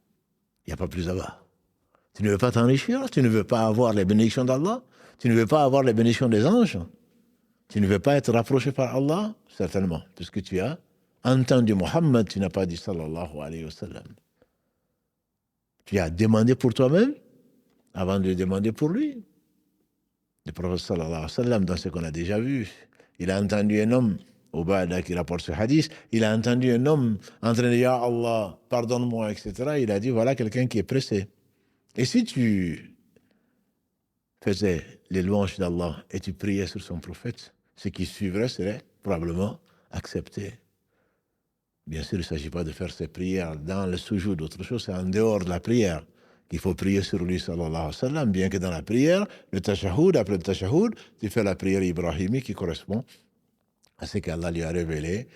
Il n'y a pas plus avare. Tu ne veux pas t'enrichir, tu ne veux pas avoir les bénédictions d'Allah, tu ne veux pas avoir les bénédictions des anges, tu ne veux pas être rapproché par Allah, certainement, puisque tu as entendu Muhammad, tu n'as pas dit sallallahu alayhi wa sallam. Tu as demandé pour toi-même avant de demander pour lui. Le prophète sallallahu alayhi wa sallam, dans ce qu'on a déjà vu, il a entendu un homme, Ubada qui rapporte ce hadith, il a entendu un homme en train de dire « Ya Allah, pardonne-moi », etc. Il a dit « Voilà quelqu'un qui est pressé ». Et si tu faisais les louanges d'Allah et tu priais sur son prophète, ce qui suivrait serait probablement accepté. Bien sûr, il ne s'agit pas de faire ces prières dans le sujoud, d'autre chose, c'est en dehors de la prière qu'il faut prier sur lui, sallallahu alayhi wa sallam, bien que dans la prière, le tashahoud, après le tashahoud, tu fais la prière ibrahimique qui correspond à ce qu'Allah lui a révélé.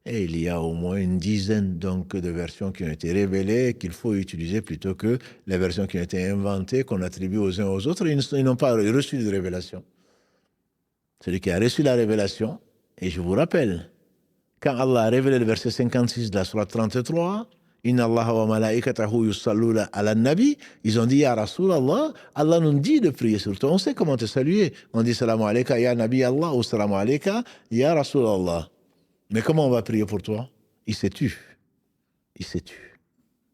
Et il y a au moins une dizaine donc de versions qui ont été révélées qu'il faut utiliser plutôt que les versions qui ont été inventées, qu'on attribue aux uns aux autres. Ils n'ont pas reçu de révélation. Celui qui a reçu la révélation, et je vous rappelle, quand Allah a révélé le verset 56 de la sourate 33, Inna Allah wa malaikatahu yusalluna ala nabi, ils ont dit Ya Rasulallah, Allah nous dit de prier sur toi. On sait comment te saluer. On dit Salamu alayka ya Nabi Allah ou Salamu alayka ya Rasulallah. Mais comment on va prier pour toi? Il s'est tu. Il s'est tu.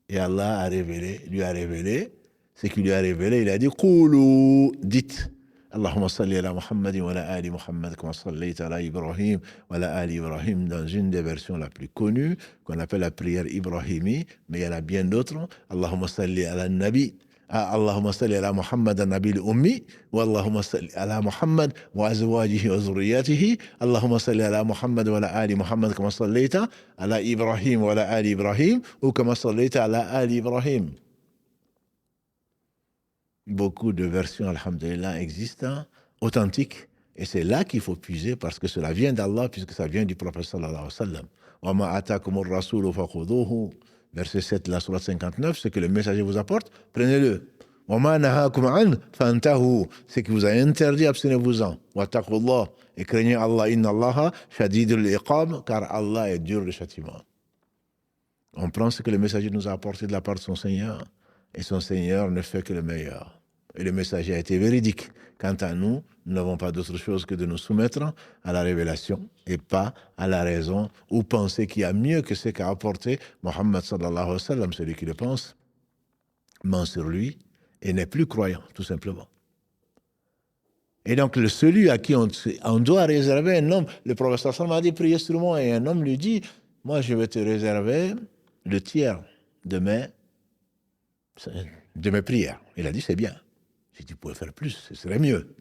Et Allah a révélé, lui a révélé ce qu'il lui a révélé. Il a dit Qulu, dites. Allahumma salli ala Muhammadin wa ala ali Muhammad kama sallayta ala Ibrahim wa ala ali Ibrahim, dans une des versions la plus connues qu'on appelle la prière Ibrahimi, mais il y en a bien d'autres. Allahumma salli ala Nabi, Allahumma salli ala Muhammad an-Nabi al-Ummi, wa Allahumma salli ala Muhammad wa azwajihi wa zurriyatihi, Allahumma salli ala Muhammad wa ala ali Muhammad kama sallayta ala Ibrahim wa ala ali Ibrahim, ou kama sallayta ala ali Ibrahim. Beaucoup de versions, alhamdulillah, existent, authentiques, et c'est là qu'il faut puiser parce que cela vient d'Allah, puisque ça vient du prophète sallallahu alayhi wa sallam. Wa ma atakumur rasulu fakhuduhu, verset 7 de la sourate 59, ce que le messager vous apporte, prenez-le. Wa ma nahakum an fantahu, ce qui vous a interdit, abstenez-vous-en. Wa taqullah, et craignez Allah, inna Allaha shadidul iqam, car Allah est dur de châtiment. On prend ce que le messager nous a apporté de la part de son Seigneur, et son Seigneur ne fait que le meilleur. Et le messager a été véridique. Quant à nous, nous n'avons pas d'autre chose que de nous soumettre à la révélation et pas à la raison ou penser qu'il y a mieux que ce qu'a apporté Mohammed sallallahu alayhi wa sallam. Celui qui le pense ment sur lui et n'est plus croyant, tout simplement. Et donc, celui à qui on doit réserver un homme, le prophète sallallahu a dit, priez sur moi, et un homme lui dit, moi je vais te réserver le tiers de mes prières. Il a dit, c'est bien. Si tu pouvais faire plus, ce serait mieux.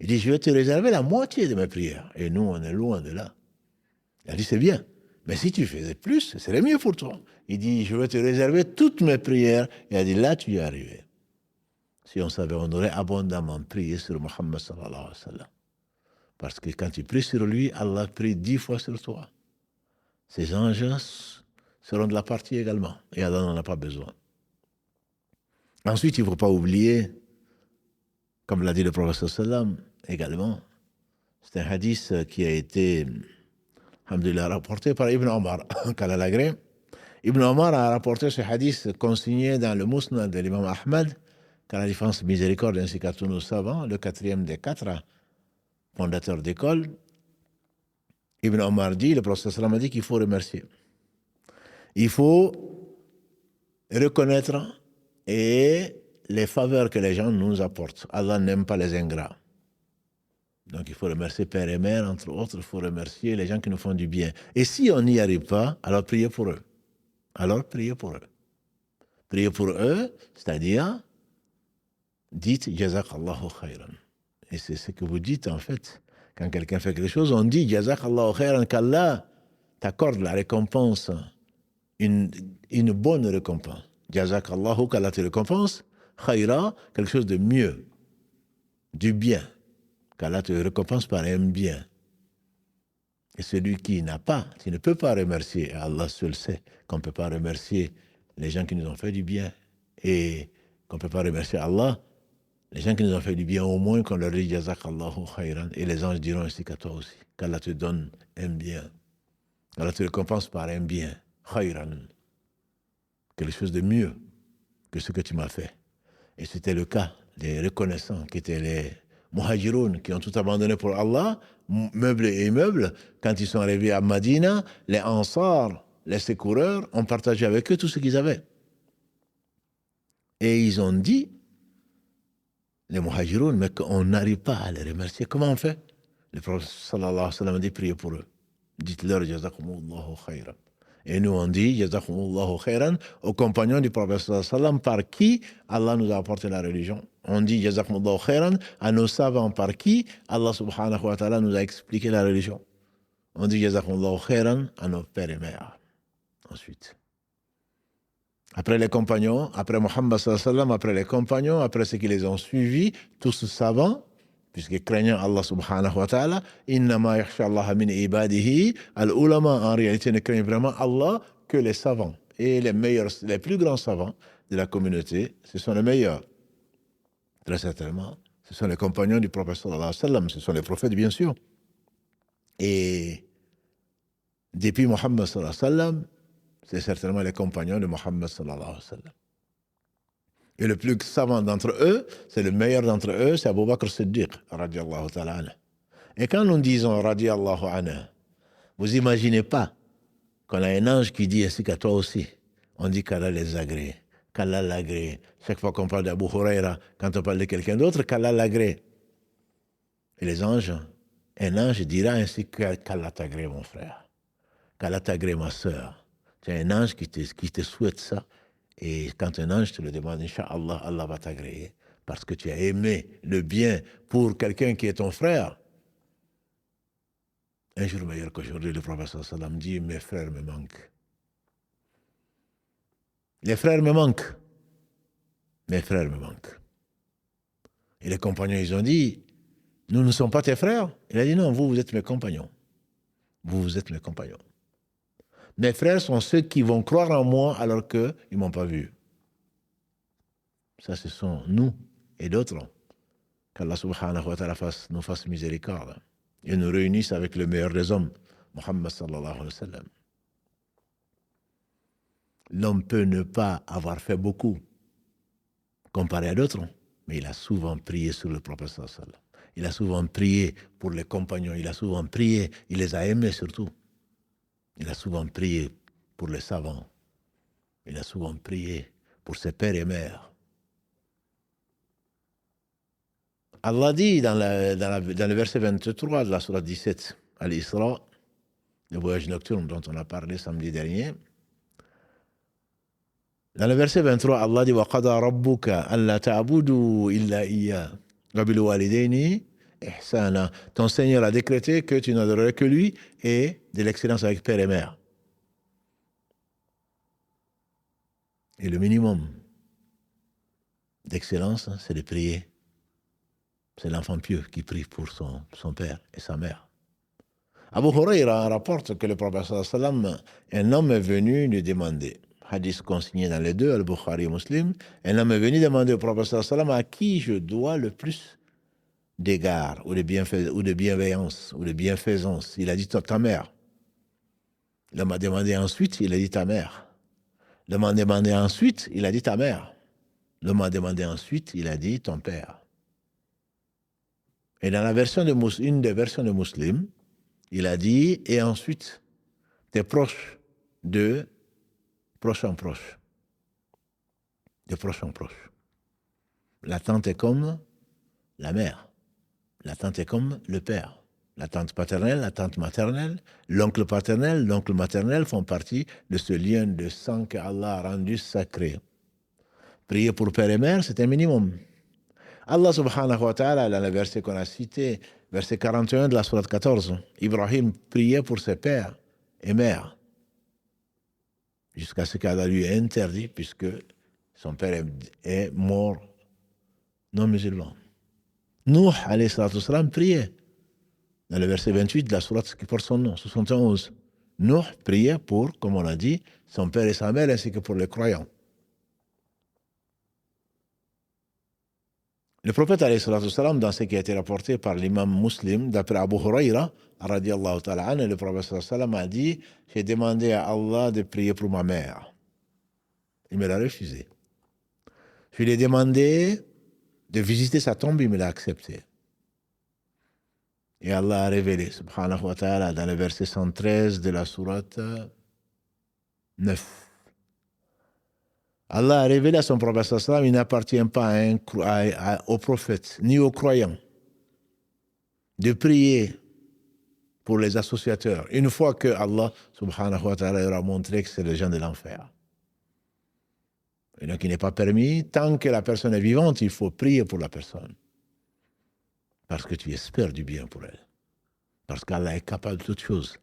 Il dit, je vais te réserver la moitié de mes prières. Et nous, on est loin de là. Il a dit, c'est bien. Mais si tu faisais plus, ce serait mieux pour toi. Il dit, je vais te réserver toutes mes prières. Il a dit, là, tu y es arrivé. Si on savait, on aurait abondamment prié sur Muhammad sallallahu alayhi wa sallam. Parce que quand tu pries sur lui, Allah prie 10 fois sur toi. Ces anges seront de la partie également. Et Allah n'en a pas besoin. Ensuite, il ne faut pas oublier, comme l'a dit le prophète sallam également, c'est un hadith qui a été, alhamdulillah, rapporté par Ibn Omar, Kalalagré. Ibn Omar a rapporté ce hadith consigné dans le Musnad de l'imam Ahmad, qu'à la défense miséricorde ainsi qu'à tous nos savants, le 4e des 4 fondateurs d'école. Ibn Omar dit, le prophète sallam a dit qu'il faut remercier. Il faut reconnaître et les faveurs que les gens nous apportent. Allah n'aime pas les ingrats. Donc il faut remercier père et mère, entre autres, il faut remercier les gens qui nous font du bien. Et si on n'y arrive pas, alors priez pour eux. Alors priez pour eux. Priez pour eux, c'est-à-dire, dites Jazakallahu khayran. Et c'est ce que vous dites en fait. Quand quelqu'un fait quelque chose, on dit Jazakallahu khairan, qu'Allah t'accorde la récompense, une bonne récompense. Jazakallahu, qu'Allah te récompense. Khaira, quelque chose de mieux, du bien. Qu'Allah te récompense par un bien. Et celui qui n'a pas, qui ne peut pas remercier, Allah seul sait qu'on ne peut pas remercier les gens qui nous ont fait du bien et qu'on ne peut pas remercier Allah, les gens qui nous ont fait du bien, au moins qu'on leur dit Jazakallahu khairan, et les anges diront ainsi qu'à toi aussi, qu'Allah te donne un bien, qu'Allah te récompense par un bien, khairan, quelque chose de mieux que ce que tu m'as fait. Et c'était le cas des reconnaissants qui étaient les Muhajiroun, qui ont tout abandonné pour Allah, meubles et immeubles. Quand ils sont arrivés à Madina, les Ansar, les secoureurs, ont partagé avec eux tout ce qu'ils avaient. Et ils ont dit, les Muhajiroun, mais qu'on n'arrive pas à les remercier. Comment on fait? Le prophète sallallahu alayhi wa sallam a dit, priez pour eux. Dites-leur, Jazakumullahu khayran. Et nous on dit, Jazakumullahu khayran, aux compagnons du prophète sallallahu alayhi wa sallam, par qui Allah nous a apporté la religion. On dit, Jazakumullahu khayran, à nos savants, par qui Allah subhanahu wa ta'ala nous a expliqué la religion. On dit, Jazakumullahu khayran, à nos pères et mères. Ensuite. Après les compagnons, après Muhammad sallallahu alayhi wa sallam, après les compagnons, après ceux qui les ont suivis, tous savants, puisque craignant Allah subhanahu wa ta'ala, innama yakhsha Allah min ibadihi, al-ulama, en réalité ne craignent vraiment Allah que les savants. Et les meilleurs, les plus grands savants de la communauté, ce sont les meilleurs. Très certainement, ce sont les compagnons du prophète sallallahu alayhi wa sallam, ce sont les prophètes bien sûr. Et depuis Muhammad sallallahu alayhi wa sallam, c'est certainement les compagnons de Muhammad sallallahu alayhi wa sallam. Et le plus savant d'entre eux, c'est le meilleur d'entre eux, c'est Abu Bakr Siddiq, radiallahu ta'ala anhu. Et quand nous disons radiallahu anhu, vous imaginez pas qu'on a un ange qui dit ainsi qu'à toi aussi. On dit qu'Allah les agrée, qu'Allah l'agrée. Chaque fois qu'on parle d'Abu Huraira, quand on parle de quelqu'un d'autre, qu'Allah l'agrée. Et les anges, un ange dira ainsi qu'Allah t'agrée, mon frère. Qu'Allah t'agrée, ma sœur. Tu as un ange qui te souhaite ça. Et quand un ange te le demande, Inch'Allah, Allah va t'agréer. Parce que tu as aimé le bien pour quelqu'un qui est ton frère. Un jour meilleur qu'aujourd'hui, le prophète sallallahu alayhi wa sallam dit, mes frères me manquent. Les frères me manquent. Mes frères me manquent. Et les compagnons, ils ont dit, nous ne sommes pas tes frères. Il a dit, non, vous êtes mes compagnons. Vous êtes mes compagnons. Mes frères sont ceux qui vont croire en moi alors qu'ils ne m'ont pas vu. Ça, ce sont nous et d'autres. Qu'Allah subhanahu wa ta'ala nous fasse miséricorde et nous réunisse avec le meilleur des hommes, Muhammad sallallahu alayhi wa sallam. L'homme peut ne pas avoir fait beaucoup comparé à d'autres, mais il a souvent prié sur le prophète sallallahu alayhi wa sallam. Il a souvent prié pour les compagnons, il a souvent prié, il les a aimés surtout. Il a souvent prié pour les savants. Il a souvent prié pour ses pères et mères. Allah dit dans le verset 23 de la sourate 17, à l'Isra, le voyage nocturne dont on a parlé samedi dernier. Dans le verset 23, Allah dit وَقَضَى رَبُّكَ أَلَّا تَعْبُدُوا إِلَّا إِيَّاهُ وَبِالْوَالِدَيْنِ ihsana. Ton Seigneur a décrété que tu n'adorerais que lui et de l'excellence avec père et mère. Et le minimum d'excellence, c'est de prier. C'est l'enfant pieux qui prie pour son père et sa mère. Abu Huraira rapporte que le prophète sallallahu alayhi wa sallam, un homme est venu lui demander, hadith consigné dans les deux, Al-Bukhari et Muslim, un homme est venu demander au prophète sallallahu alayhi wa sallam à qui je dois le plus d'égard, ou de bienveillance, ou de bienfaisance. Il a dit ta mère. L'homme a demandé ensuite, il a dit ta mère. L'homme a demandé ensuite, il a dit ta mère. L'homme a demandé ensuite, il a dit ton père. Et dans la version une des versions de Muslim, il a dit, et ensuite, tes proches de proche en proche. De proche en proche. La tante est comme la mère. La tante est comme le père. La tante paternelle, la tante maternelle, l'oncle paternel, l'oncle maternel font partie de ce lien de sang qu'Allah a rendu sacré. Prier pour père et mère, c'est un minimum. Allah subhanahu wa ta'ala, dans le verset qu'on a cité, verset 41 de la sourate 14, Ibrahim priait pour ses pères et mères, jusqu'à ce qu'Allah lui ait interdit, puisque son père est mort non musulman. Nuh, alayhi salatu wassalam, priait, dans le verset 28 de la sourate qui porte son nom, 71. Nuh priait pour, comme on l'a dit, son père et sa mère, ainsi que pour les croyants. Le prophète, alayhi salatu wassalam, dans ce qui a été rapporté par l'imam Muslim, d'après Abu Huraira, radiallahu ta'ala anhu, le prophète sallallahu alayhi wa sallam a dit: j'ai demandé à Allah de prier pour ma mère. Il me l'a refusé. Je lui ai demandé de visiter sa tombe, il me l'a accepté. Et Allah a révélé, subhanahu wa ta'ala, dans le verset 113 de la sourate 9. Allah a révélé à son prophète sallallahu alayhi wa sallam, il n'appartient pas au prophète, ni aux croyants, de prier pour les associateurs, une fois que Allah, subhanahu wa ta'ala, leur a montré que c'est les gens de l'enfer. Et donc, il n'est pas permis, tant que la personne est vivante, il faut prier pour la personne. Parce que tu espères du bien pour elle. Parce qu'Allah est capable de toutes choses.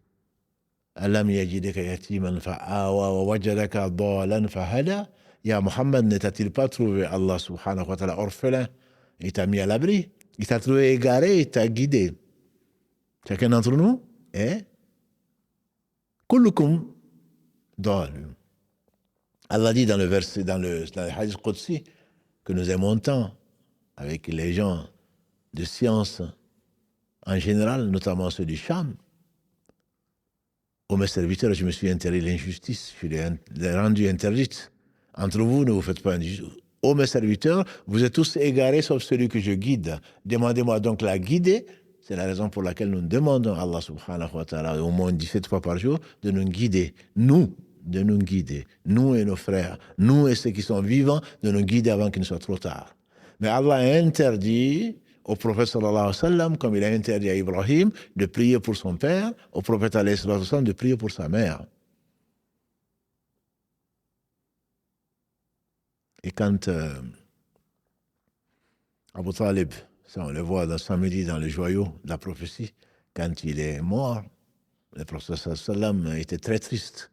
Alam yajidaka yatiman fa'awa wa wajadaka dalan fahada. Ya Muhammad, ne t'a-t-il pas trouvé Allah subhanahu wa ta'ala orphelin? Il t'a mis à l'abri. Il t'a trouvé égaré, il t'a guidé. Chacun d'entre nous est kullukum dalun. Allah dit dans le verset, dans le hadith Qudsi, que nous aimons tant avec les gens de science en général, notamment ceux du Cham. Ô mes serviteurs, je me suis interdit l'injustice, je l'ai rendue interdite. Entre vous, ne vous faites pas injustice. Ô mes serviteurs, vous êtes tous égarés sauf celui que je guide. Demandez-moi donc la guider. C'est la raison pour laquelle nous demandons à Allah subhanahu wa ta'ala, au moins 17 fois par jour, de nous guider. De nous guider. Nous et nos frères, nous et ceux qui sont vivants, de nous guider avant qu'il ne soit trop tard. Mais Allah a interdit au prophète sallallahu alayhi wa sallam, comme il a interdit à Ibrahim, de prier pour son père, au prophète alayhi wa sallam, de prier pour sa mère. Et quand Abu Talib, ça on le voit dans samedi dans le joyau de la prophétie, quand il est mort, le prophète sallallahu alayhi wa sallam était très triste.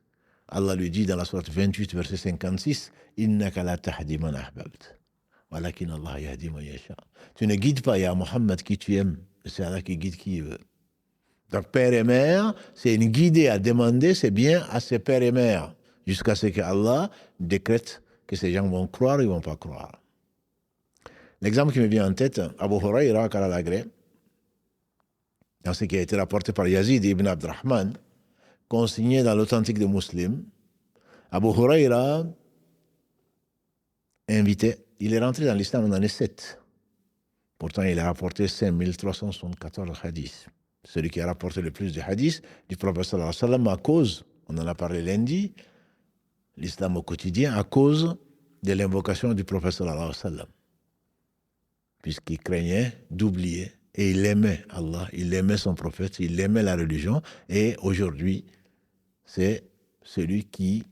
Allah lui dit dans la sourate 28, verset 56, « Innaka la tahdi man ahbabt, walakin Allah yahdi man yasha » Tu ne guides pas, ya Muhammad, qui tu aimes, c'est Allah qui guide qui il veut. Donc père et mère, c'est une guidée à demander, c'est bien à ses pères et mères, jusqu'à ce que Allah décrète que ces gens vont croire ou ils ne vont pas croire. L'exemple qui me vient en tête, Abu Huraira, Karalagré, dans ce qui a été rapporté par Yazid ibn Abdurrahman, consigné dans l'authentique de Muslim, Abu Huraira, invité, il est rentré dans l'islam en année 7. Pourtant, il a rapporté 5374 hadiths. Celui qui a rapporté le plus de hadiths du prophète sallallahu alayhi wa sallam à cause, on en a parlé lundi, l'islam au quotidien, à cause de l'invocation du prophète sallallahu alayhi wa sallam. Puisqu'il craignait d'oublier, et il aimait Allah, il aimait son prophète, il aimait la religion, et aujourd'hui, c'est celui qui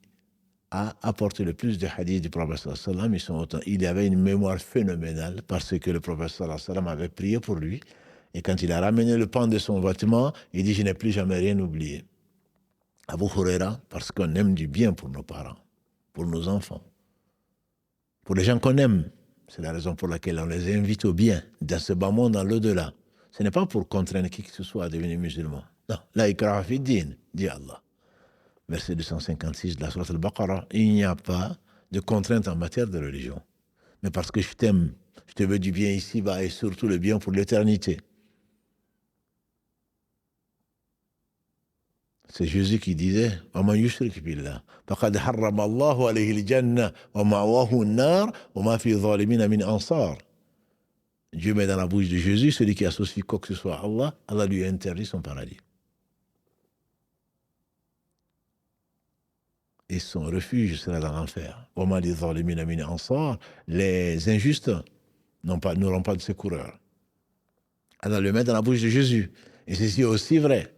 a apporté le plus de hadiths du prophète sallallahu alayhi wa sallam. Il avait une mémoire phénoménale parce que le prophète sallallahu alayhi wa sallam avait prié pour lui. Et quand il a ramené le pan de son vêtement, il dit: je n'ai plus jamais rien oublié. Abu Huraira, parce qu'on aime du bien pour nos parents, pour nos enfants, pour les gens qu'on aime. C'est la raison pour laquelle on les invite au bien, dans ce bas monde, dans l'au-delà. Ce n'est pas pour contraindre qui que ce soit à devenir musulman. Non, la ikraha fi din, dit Allah. Verset 256 de la sourate Al-Baqarah, il n'y a pas de contrainte en matière de religion. Mais parce que je t'aime, je te veux du bien ici-bas et surtout le bien pour l'éternité. C'est Jésus qui disait: وَمَنْ يُشْرِكْ بِاللَّهِ فَقَدْ حَرَّمَ اللَّهُ عَلَيْهِ الْجَنَّةَ وَمَأْوَاهُ النَّارُ وَمَا فِي الظَّالِمِينَ مِنْ أَنصَارٍ. Dieu met dans la bouche de Jésus celui qui associe quoi que ce soit à Allah, Allah lui interdit son paradis. Et son refuge sera dans l'enfer. وَمَا لِلظَّالِمِينَ مِنْ أَنصَارٍ. Les injustes n'auront pas de secoureur. Allah le met dans la bouche de Jésus. Et ceci est aussi vrai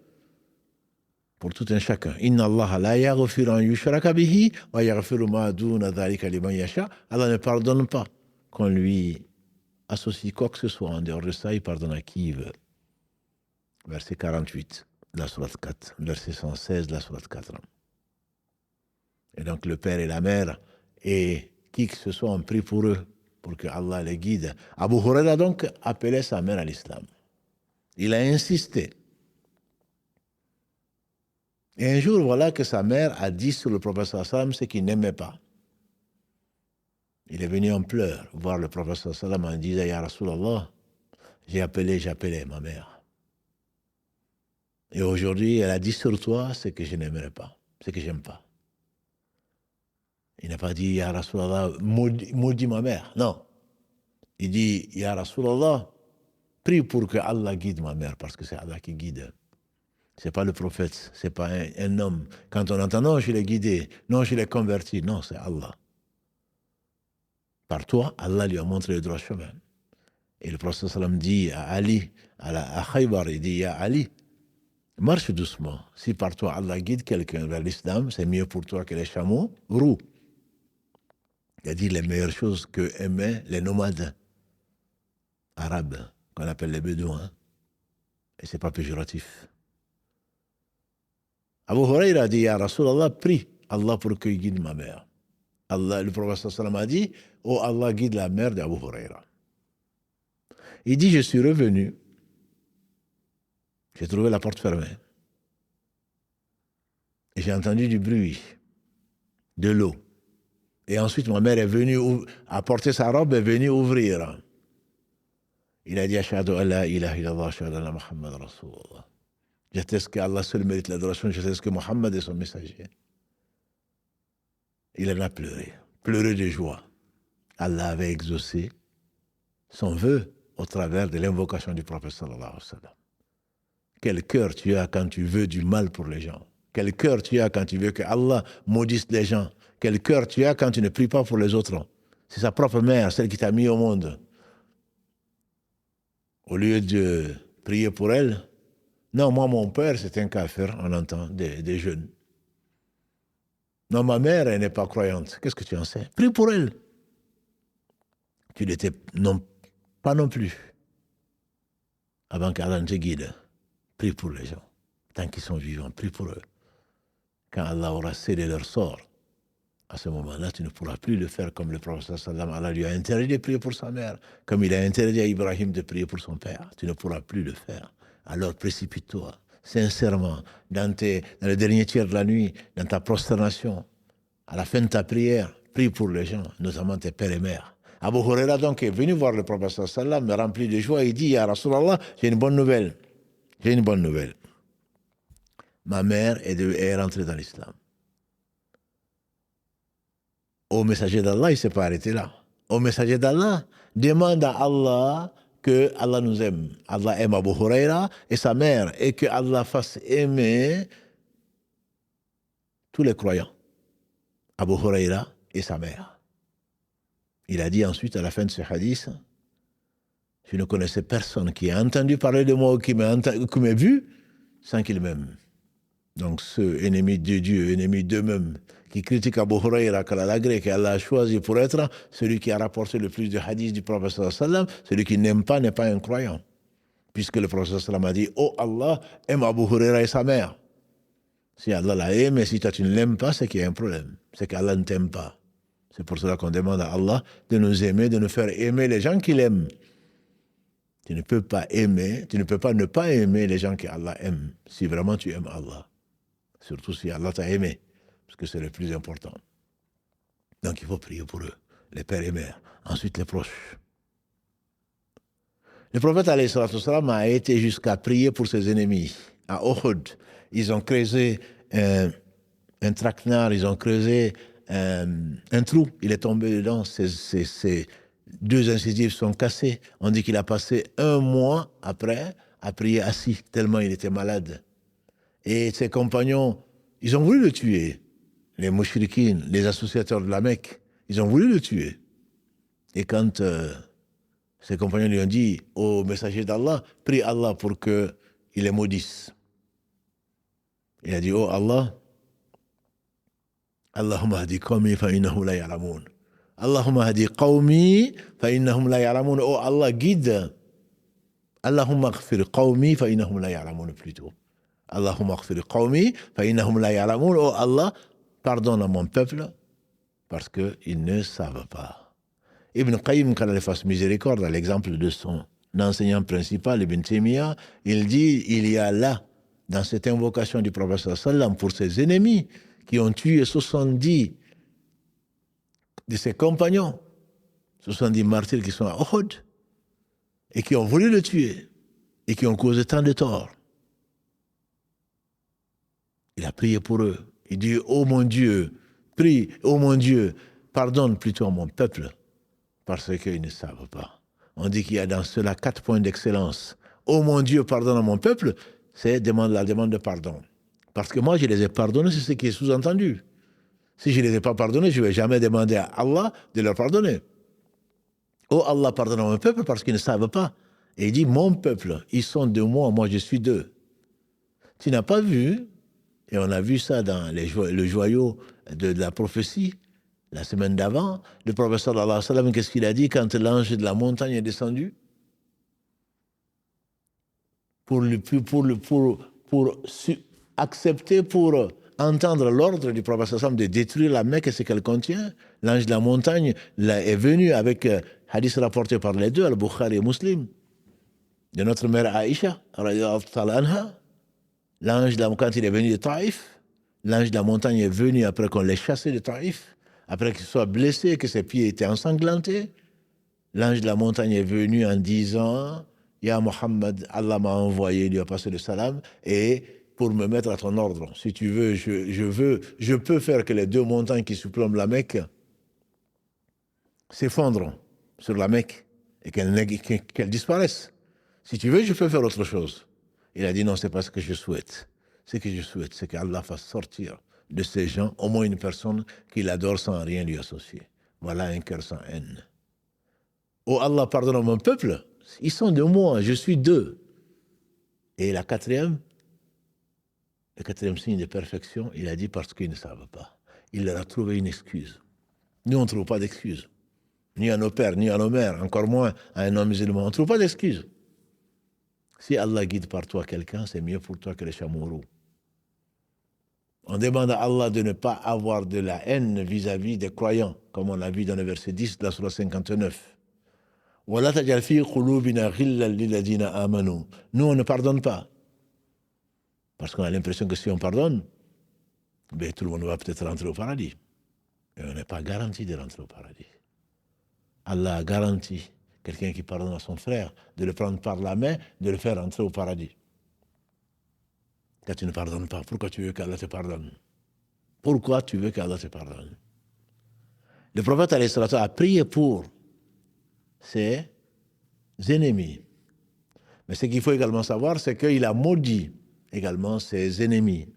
pour tout un chacun. Inna Allah la yaghfiru an yushraka bihi wa yaghfiru ma duna dhalika liman yasha. Allah ne pardonne pas qu'on lui associe quoi que ce soit en dehors de ça, il pardonne à qui il veut. Verset 48 de la sourate 4, verset 116 de la sourate 4. Et donc le père et la mère et qui que ce soit ont pris pour eux, pour que Allah les guide. Abu Huraira donc appelait sa mère à l'islam. Il a insisté. Et un jour, voilà que sa mère a dit sur le prophète sallam ce qu'il n'aimait pas. Il est venu en pleurs voir le prophète sallam en disant, Ya Rasulallah, j'appelais ma mère. Et aujourd'hui, elle a dit sur toi ce que je n'aimerais pas, ce que j'aime pas. Il n'a pas dit, Ya Rasulallah, maudit ma mère. Non. Il dit, Ya Rasulallah, prie pour que Allah guide ma mère, parce que c'est Allah qui guide. C'est pas le prophète, c'est pas un homme. Quand on entend, non, je l'ai guidé, non, je l'ai converti. Non, c'est Allah. Par toi, Allah lui a montré le droit chemin. Et le prophète sallam dit à Ali, à Khaybar, il dit, Ya Ali, marche doucement. Si par toi, Allah guide quelqu'un vers l'islam, c'est mieux pour toi que les chameaux roux. Il a dit les meilleures choses que aimaient les nomades arabes, qu'on appelle les bédouins. Et c'est pas péjoratif. Abu Huraira a dit, Ya Rasulallah, prie Allah pour qu'il guide ma mère. Allah, le prophète sallam a dit, oh Allah guide la mère d'Abu Huraira. Il dit, je suis revenu, j'ai trouvé la porte fermée. Et j'ai entendu du bruit, de l'eau. Et ensuite, ma mère est venue, a porté sa robe et est venue ouvrir. Il a dit, Ashhadu an la ilaha illallah, ashhadu anna Muhammad Rasulullah. J'atteste qu'Allah seul mérite l'adoration, j'atteste que Muhammad est son messager. Il en a pleuré de joie. Allah avait exaucé son vœu au travers de l'invocation du prophète sallallahu alayhi wa sallam. Quel cœur tu as quand tu veux du mal pour les gens. Quel cœur tu as quand tu veux que Allah maudisse les gens. Quel cœur tu as quand tu ne pries pas pour les autres. C'est sa propre mère, celle qui t'a mis au monde. Au lieu de prier pour elle, non, moi, mon père, c'est un kafir, on entend, des jeunes. Non, ma mère, elle n'est pas croyante. Qu'est-ce que tu en sais? Prie pour elle. Tu l'étais pas non plus. Avant qu'Allah ne te guide, prie pour les gens. Tant qu'ils sont vivants, prie pour eux. Quand Allah aura scellé leur sort, à ce moment-là, tu ne pourras plus le faire comme le prophète sallam. Allah lui a interdit de prier pour sa mère, comme il a interdit à Ibrahim de prier pour son père. Tu ne pourras plus le faire. Alors précipite-toi, sincèrement, dans le dernier tiers de la nuit, dans ta prosternation, à la fin de ta prière, prie pour les gens, notamment tes pères et mères. Abu Huraira donc est venu voir le prophète sallam, rempli de joie, et il dit, Ya Rasulallah, j'ai une bonne nouvelle. J'ai une bonne nouvelle. Ma mère est rentrée dans l'islam. Au messager d'Allah, il ne s'est pas arrêté là. Au messager d'Allah, demande à Allah que Allah nous aime. Allah aime Abu Huraira et sa mère, et que Allah fasse aimer tous les croyants. Abu Huraira et sa mère. Il a dit ensuite, à la fin de ce hadith, je ne connaissais personne qui a entendu parler de moi ou qui m'a vu sans qu'il m'aime. Donc ceux ennemis de Dieu, ennemis d'eux-mêmes, qui critiquent Abu Huraira, qu'Allah a choisi pour être celui qui a rapporté le plus de hadiths du prophète sallam, celui qui n'aime pas n'est pas un croyant. Puisque le prophète sallam a dit, oh Allah aime Abu Huraira et sa mère. Si Allah l'a aimé, si toi tu ne l'aimes pas, c'est qu'il y a un problème. C'est qu'Allah ne t'aime pas. C'est pour cela qu'on demande à Allah de nous aimer, de nous faire aimer les gens qu'il aime. Tu ne peux pas aimer, tu ne peux pas ne pas aimer les gens qu'Allah aime, si vraiment tu aimes Allah. Surtout si Allah t'a aimé, parce que c'est le plus important. Donc il faut prier pour eux, les pères et mères, ensuite les proches. Le prophète alayhi salatu wassalam a été jusqu'à prier pour ses ennemis. À Uhud, ils ont creusé un traquenard, ils ont creusé un trou, il est tombé dedans, ses deux incisives sont cassées. On dit qu'il a passé 1 mois après à prier assis, tellement il était malade. Et ses compagnons, ils ont voulu le tuer. Les mouchriquines, les associateurs de la Mecque, ils ont voulu le tuer. Et quand ses compagnons lui ont dit, ô messager d'Allah, prie Allah pour qu'il les maudisse. Il a dit, oh Allah, Allahumma hadi qawmi fa innahu la ya'lamun. Allahumma hadi qawmi fa innahum la ya'lamun. Oh Allah, guide. Allahumma aghfir qawmi fa innahum la ya'lamun plutôt. Allahumma aghfir qawmi fa innahum la ya'lamun. Oh Allah, pardonne à mon peuple parce qu'ils ne savent pas. Ibn Qayyim, quand il fasse miséricorde, à l'exemple de son enseignant principal, Ibn Taymiyyah, il dit, il y a là, dans cette invocation du prophète sallam pour ses ennemis qui ont tué 70 de ses compagnons, 70 martyrs qui sont à Uhud et qui ont voulu le tuer et qui ont causé tant de tort. Il a prié pour eux. Il dit, oh mon Dieu, prie, oh mon Dieu, pardonne plutôt à mon peuple parce qu'ils ne savent pas. On dit qu'il y a dans cela 4 points d'excellence. Oh mon Dieu, pardonne à mon peuple, c'est la demande de pardon. Parce que moi, je les ai pardonnés, c'est ce qui est sous-entendu. Si je ne les ai pas pardonnés, je ne vais jamais demander à Allah de leur pardonner. Oh Allah, pardonne à mon peuple parce qu'ils ne savent pas. Et il dit, mon peuple, ils sont de moi, moi je suis d'eux. Tu n'as pas vu, et on a vu ça dans le joyau de la prophétie, la semaine d'avant, le prophète sallallahu alayhi wa sallam, qu'est-ce qu'il a dit quand l'ange de la montagne est descendu? Pour accepter, pour entendre l'ordre du prophète sallallahu alayhi wa sallam de détruire la Mecque et ce qu'elle contient, l'ange de la montagne est venu avec hadith rapporté par les deux, Al-Bukhari et Muslim, de notre mère Aïcha, radiyallahu ta'ala anha. L'ange de la montagne, quand il est venu de Taïf, l'ange de la montagne est venu après qu'on l'ait chassé de Taïf, après qu'il soit blessé, que ses pieds étaient ensanglantés. L'ange de la montagne est venu en disant, Ya Muhammad, Allah m'a envoyé, il lui a passé le salam, et pour me mettre à ton ordre. Si tu veux, je peux faire que les 2 montagnes qui surplombent la Mecque s'effondrent sur la Mecque et qu'elles disparaissent. Si tu veux, je peux faire autre chose. Il a dit non, c'est pas ce que je souhaite. Ce que je souhaite, c'est qu'Allah fasse sortir de ces gens au moins une personne qui l'adore sans rien lui associer. Voilà un cœur sans haine. Oh Allah, pardonne à mon peuple, ils sont de moi, je suis d'eux. Et le quatrième signe de perfection, il a dit parce qu'ils ne savent pas. Il leur a trouvé une excuse. Nous, on ne trouve pas d'excuse. Ni à nos pères, ni à nos mères, encore moins à un homme musulman. On ne trouve pas d'excuse. Si Allah guide par toi quelqu'un, c'est mieux pour toi que les chameaux. On demande à Allah de ne pas avoir de la haine vis-à-vis des croyants, comme on l'a vu dans le verset 10 de la sourate 59. Nous, on ne pardonne pas. Parce qu'on a l'impression que si on pardonne, ben, tout le monde va peut-être rentrer au paradis. Et on n'est pas garanti de rentrer au paradis. Allah a garanti quelqu'un qui pardonne à son frère, de le prendre par la main, de le faire entrer au paradis. Quand tu ne pardonnes pas, pourquoi tu veux qu'Allah te pardonne? Pourquoi tu veux qu'Allah te pardonne? Le prophète a prié pour ses ennemis. Mais ce qu'il faut également savoir, c'est qu'il a maudit également ses ennemis.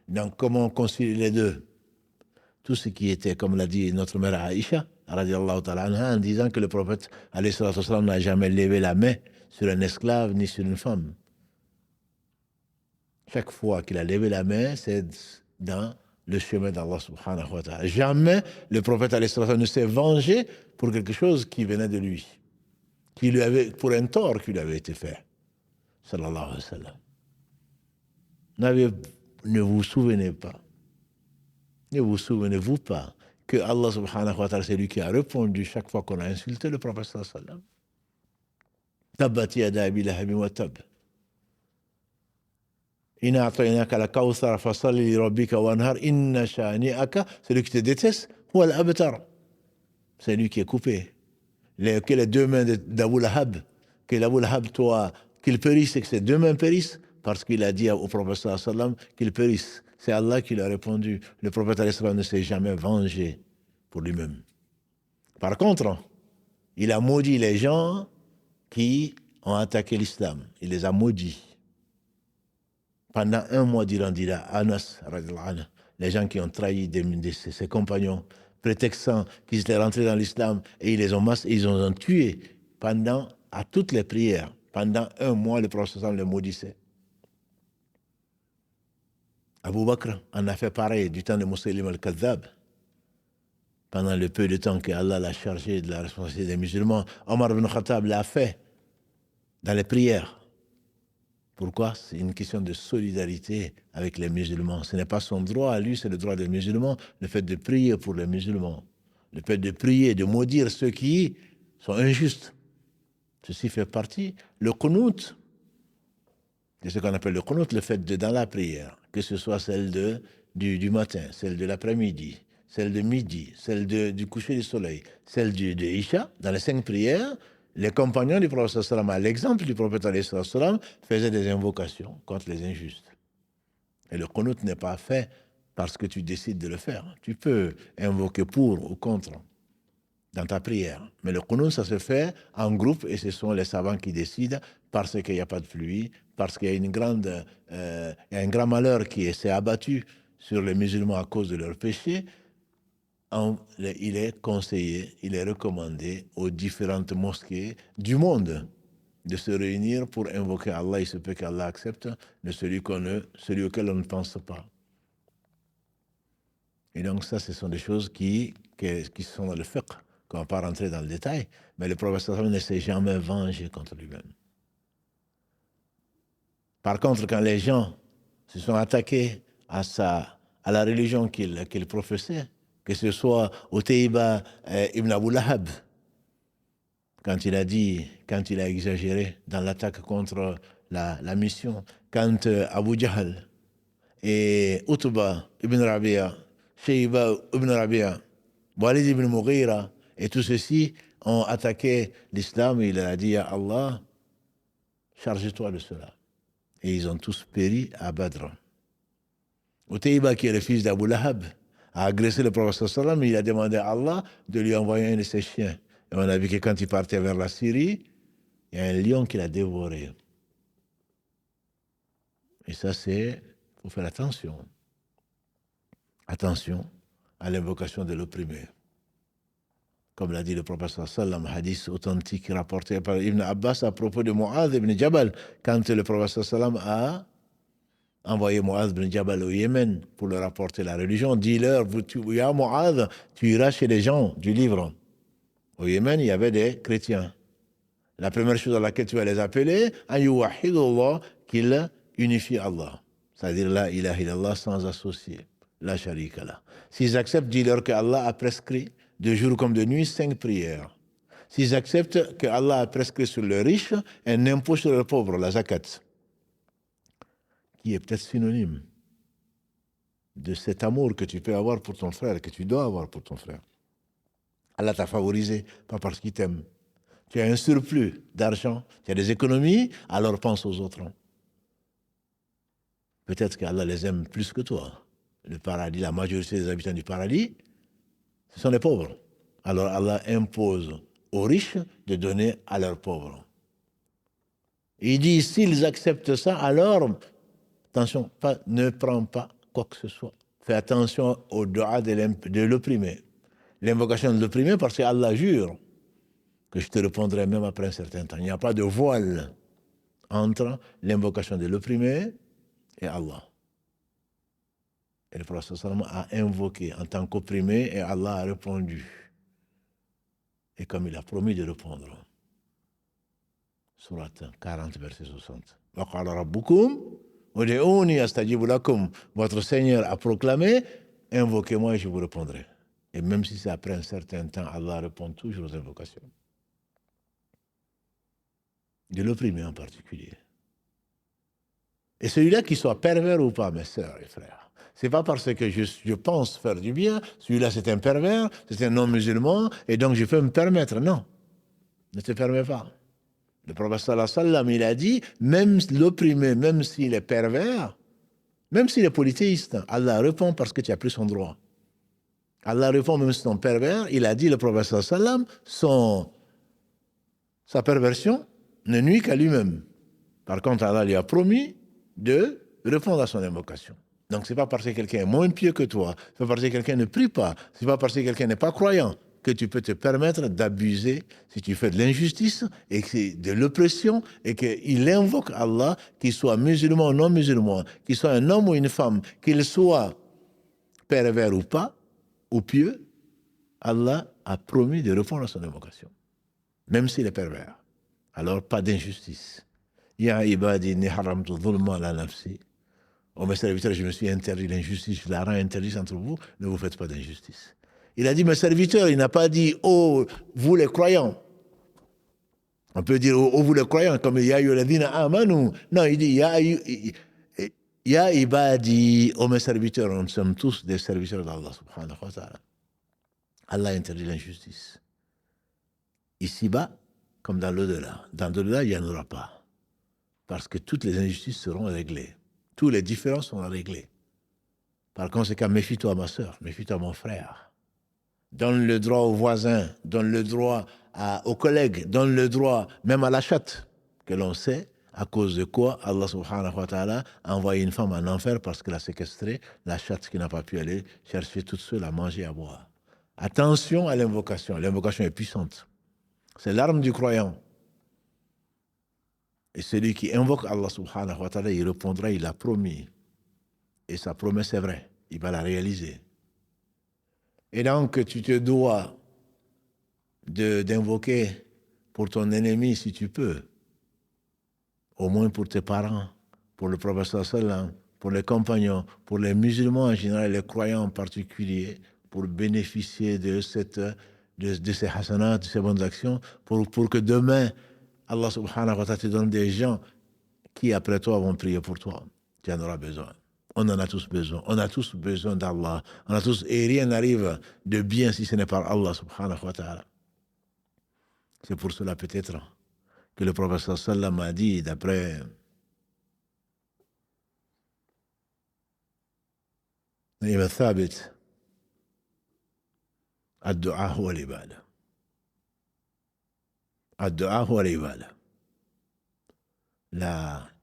Donc, comment concilier les deux? Tout ce qui était, comme l'a dit notre mère Aïcha, radiallahu ta'ala anha, en disant que le prophète n'a jamais levé la main sur un esclave ni sur une femme. Chaque fois qu'il a levé la main, c'est dans le chemin d'Allah subhanahu wa ta'ala. Jamais le prophète ne s'est vengé pour quelque chose qui venait de lui, pour un tort qui lui avait été fait. Sallallahu alayhi wa sallam. Ne vous souvenez pas, ne vous souvenez-vous pas que Allah subhanahu wa ta'ala, c'est lui qui a répondu chaque fois qu'on a insulté le prophète sallallahu alayhi wa sallam. Tabbat yada abi lahabin wa tab. Inna a'tainaka la kawthar fasalli li rabbika wanhar inna shani'aka, celui qui te déteste, huwa al-abtar. C'est lui qui est coupé. Que les 2 mains d'Abu Lahab, que l'Abu Lahab, toi, qu'il périsse et que ses 2 mains périssent, parce qu'il a dit au prophète sallallahu alayhi wa sallam qu'il périsse. C'est Allah qui lui a répondu. Le prophète sallallahu alayhi wa sallam ne s'est jamais vengé pour lui-même. Par contre, il a maudit les gens qui ont attaqué l'islam. Il les a maudits. Pendant 1 mois durant, dit Anas, les gens qui ont trahi ses compagnons, prétextant qu'ils étaient rentrés dans l'islam, et ils les ont tués à toutes les prières. Pendant 1 mois, le prophète les maudissait. Abu Bakr en a fait pareil du temps de Musaylim al-Kadhab. pendant le peu de temps que Allah l'a chargé de la responsabilité des musulmans. Omar ibn Khattab l'a fait dans les prières. Pourquoi? C'est une question de solidarité avec les musulmans. Ce n'est pas son droit à lui, c'est le droit des musulmans, le fait de prier pour les musulmans, le fait de prier, de maudire ceux qui sont injustes. Ceci fait partie. Le qunut, c'est ce qu'on appelle le qunut, le fait de dans la prière, que ce soit celle du matin, celle de l'après-midi, celle de midi, celle du coucher du soleil, celle de Isha, dans les 5 prières, les compagnons du prophète sallam, à l'exemple du prophète sallam, faisaient des invocations contre les injustes. Et le qunut n'est pas fait parce que tu décides de le faire. Tu peux invoquer pour ou contre dans ta prière. Mais le qunut, ça se fait en groupe et ce sont les savants qui décident parce qu'il n'y a pas de pluie, parce qu'il y a un grand malheur qui s'est abattu sur les musulmans à cause de leurs péchés. Il est conseillé, il est recommandé aux différentes mosquées du monde de se réunir pour invoquer Allah. Il se peut qu'Allah accepte de celui auquel on ne pense pas. Et donc ça, ce sont des choses qui sont dans le fiqh, qu'on ne va pas rentrer dans le détail, mais le prophète ne s'est jamais vengé contre lui-même. Par contre, quand les gens se sont attaqués à la religion qu'il professait, que ce soit Utayba ibn Abu Lahab, quand il a exagéré dans l'attaque contre la mission, quand Abu Jahl et Utba ibn Rabia, Shayba ibn Rabia, Walid ibn Mughira, et tout ceci ont attaqué l'islam, et il a dit à Allah, charge-toi de cela. Et ils ont tous péri à Badr. Utayba, qui est le fils d'Abu Lahab, a agressé le prophète sallam, il a demandé à Allah de lui envoyer un de ses chiens. Et on a vu que quand il partait vers la Syrie, il y a un lion qui l'a dévoré. Et ça, il faut faire attention. Attention à l'invocation de l'opprimé. Comme l'a dit le prophète sallam, hadith authentique rapporté par Ibn Abbas à propos de Mu'adh ibn Jabal, quand le prophète sallam a envoyé Mu'adh ibn Jabal au Yémen pour leur apporter la religion, dis-leur, ya Mu'adh, tu iras chez les gens du livre. Au Yémen, il y avait des chrétiens. La première chose à laquelle tu vas les appeler, qu'ils unifient Allah. C'est-à-dire la ilaha illallah sans associer, la sharika là. S'ils acceptent, dis-leur que Allah a prescrit de jour comme de nuit 5 prières. S'ils acceptent que Allah a prescrit sur les riches un impôt sur les pauvres, la zakat, qui est peut-être synonyme de cet amour que tu peux avoir pour ton frère, que tu dois avoir pour ton frère. Allah t'a favorisé, pas parce qu'il t'aime. Tu as un surplus d'argent, tu as des économies, alors pense aux autres. Peut-être qu'Allah les aime plus que toi. Le paradis, la majorité des habitants du paradis, ce sont les pauvres. Alors Allah impose aux riches de donner à leurs pauvres. Il dit, s'ils acceptent ça, alors, attention, ne prends pas quoi que ce soit. Fais attention au dua de l'opprimé. L'invocation de l'opprimé, parce qu'Allah jure que je te répondrai même après un certain temps. Il n'y a pas de voile entre l'invocation de l'opprimé et Allah. Et le prophète sallam a invoqué en tant qu'opprimé et Allah a répondu. Et comme il a promis de répondre. Surat 40, verset 60. Votre Seigneur a proclamé, invoquez-moi et je vous répondrai. Et même si c'est après un certain temps, Allah répond toujours aux invocations. De l'opprimé en particulier. Et celui-là, qu'il soit pervers ou pas, mes sœurs et frères, c'est pas parce que je pense faire du bien, celui-là c'est un pervers, c'est un non-musulman, et donc je peux me permettre. Non, ne te permets pas. Le prophète sallallahu alayhi wa sallam, il a dit, même l'opprimé, même s'il est pervers, même s'il est polythéiste, Allah répond parce que tu as pris son droit. Allah répond même si c'est un pervers, il a dit, le prophète sallallahu alayhi wa sallam, sa perversion ne nuit qu'à lui-même. Par contre, Allah lui a promis de répondre à son invocation. Donc, ce n'est pas parce que quelqu'un est moins pieux que toi, ce n'est pas parce que quelqu'un ne prie pas, ce n'est pas parce que quelqu'un n'est pas croyant que tu peux te permettre d'abuser si tu fais de l'injustice et de l'oppression et qu'il invoque Allah, qu'il soit musulman ou non musulman, qu'il soit un homme ou une femme, qu'il soit pervers ou pas, ou pieux, Allah a promis de répondre à son invocation, même s'il est pervers. Alors, pas d'injustice. Ya ibadi ni haramtu dhulma ala nafsi. Oh mes serviteurs, je me suis interdit l'injustice, je la rends interdite entre vous, ne vous faites pas d'injustice. Il a dit mes serviteurs, il n'a pas dit oh vous les croyants. On peut dire oh vous les croyants, comme ya yuladina amanu. Non, il dit ya ibadi, oh mes serviteurs, nous sommes tous des serviteurs d'Allah subhanahu wa ta'ala. Allah interdit l'injustice. Ici-bas, comme dans l'au-delà. Dans l'au-delà, il n'y en aura pas. Parce que toutes les injustices seront réglées. Tous les différends seront réglés. Par conséquent, méfie-toi ma soeur, méfie-toi mon frère. Donne le droit aux voisins, donne le droit aux collègues, donne le droit même à la chatte, que l'on sait à cause de quoi Allah subhanahu wa ta'ala a envoyé une femme en enfer parce qu'elle a séquestré la chatte qui n'a pas pu aller chercher toute seule à manger et à boire. Attention à l'invocation. L'invocation est puissante. C'est l'arme du croyant. Et celui qui invoque Allah subhanahu wa ta'ala, il répondra, il l'a promis. Et sa promesse est vraie. Il va la réaliser. Et donc, tu te dois d'invoquer pour ton ennemi si tu peux. Au moins pour tes parents, pour le prophète sallam, pour les compagnons, pour les musulmans en général, les croyants en particulier, pour bénéficier de ces hasanats, de ces bonnes actions, pour que demain, Allah subhanahu wa ta'ala te donne des gens qui après toi vont prier pour toi. Tu en auras besoin. On en a tous besoin. On a tous besoin d'Allah. On a tous, et rien n'arrive de bien si ce n'est par Allah subhanahu wa ta'ala. C'est pour cela peut-être que le prophète sallam a dit, d'après Ibn Thabit, Ad-du'a huwa al-ibada. Ad-du'a huwa al-ibada.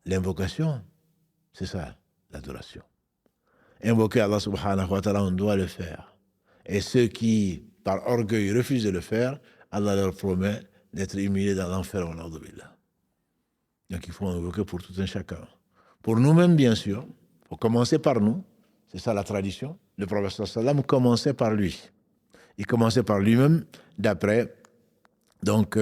L'invocation, c'est ça, l'adoration. Invoquer Allah subhanahu wa ta'ala, on doit le faire. Et ceux qui, par orgueil, refusent de le faire, Allah leur promet d'être humiliés dans l'enfer. Donc il faut invoquer pour tout un chacun. Pour nous-mêmes, bien sûr, il faut commencer par nous. C'est ça la tradition. Le prophète sallam commençait par lui. Il commençait par lui-même, d'après donc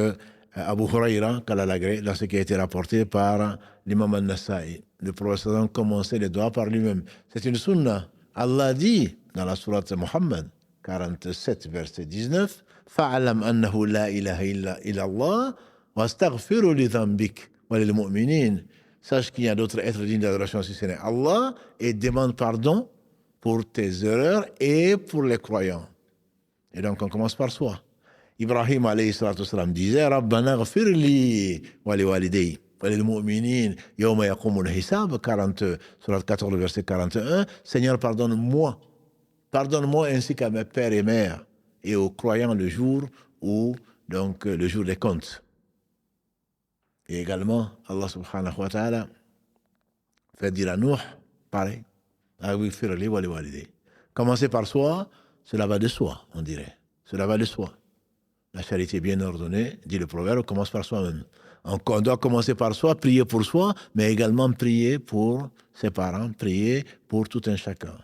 Abu Huraira, Kalalagré, dans ce qui a été rapporté par l'imam al-Nasa'i. Le prophète sallam commençait les doigts par lui-même. C'est une sunna. Allah dit dans la sourate Muhammad 47, verset 19, فَعَلَمْ أَنَّهُ لَا إِلَهَ إِلَّا اللَّهُ وَاسْتَغْفِرُ لِذَنْبِكَ وَلِلْمُؤْمِنِينَ. Sache qu'il y a d'autres êtres dignes d'adoration si ce n'est Allah, et demande pardon pour tes erreurs et pour les croyants. Et donc on commence par soi. Ibrahim alayhi salatu wassalam disait Rabbana ghfir li wa li walidayya wa lil mu'minin yawma yaqumul hisab, surat 14 verset 41. Seigneur, pardonne-moi ainsi qu'à mes pères et mères et aux croyants le jour où donc le jour des comptes. Et également Allah subhanahu wa ta'ala fait dire à Nuh pareil. Commencer par soi, cela va de soi, on dirait. Cela va de soi. La charité bien ordonnée, dit le proverbe, commence par soi-même. On doit commencer par soi, prier pour soi, mais également prier pour ses parents, prier pour tout un chacun.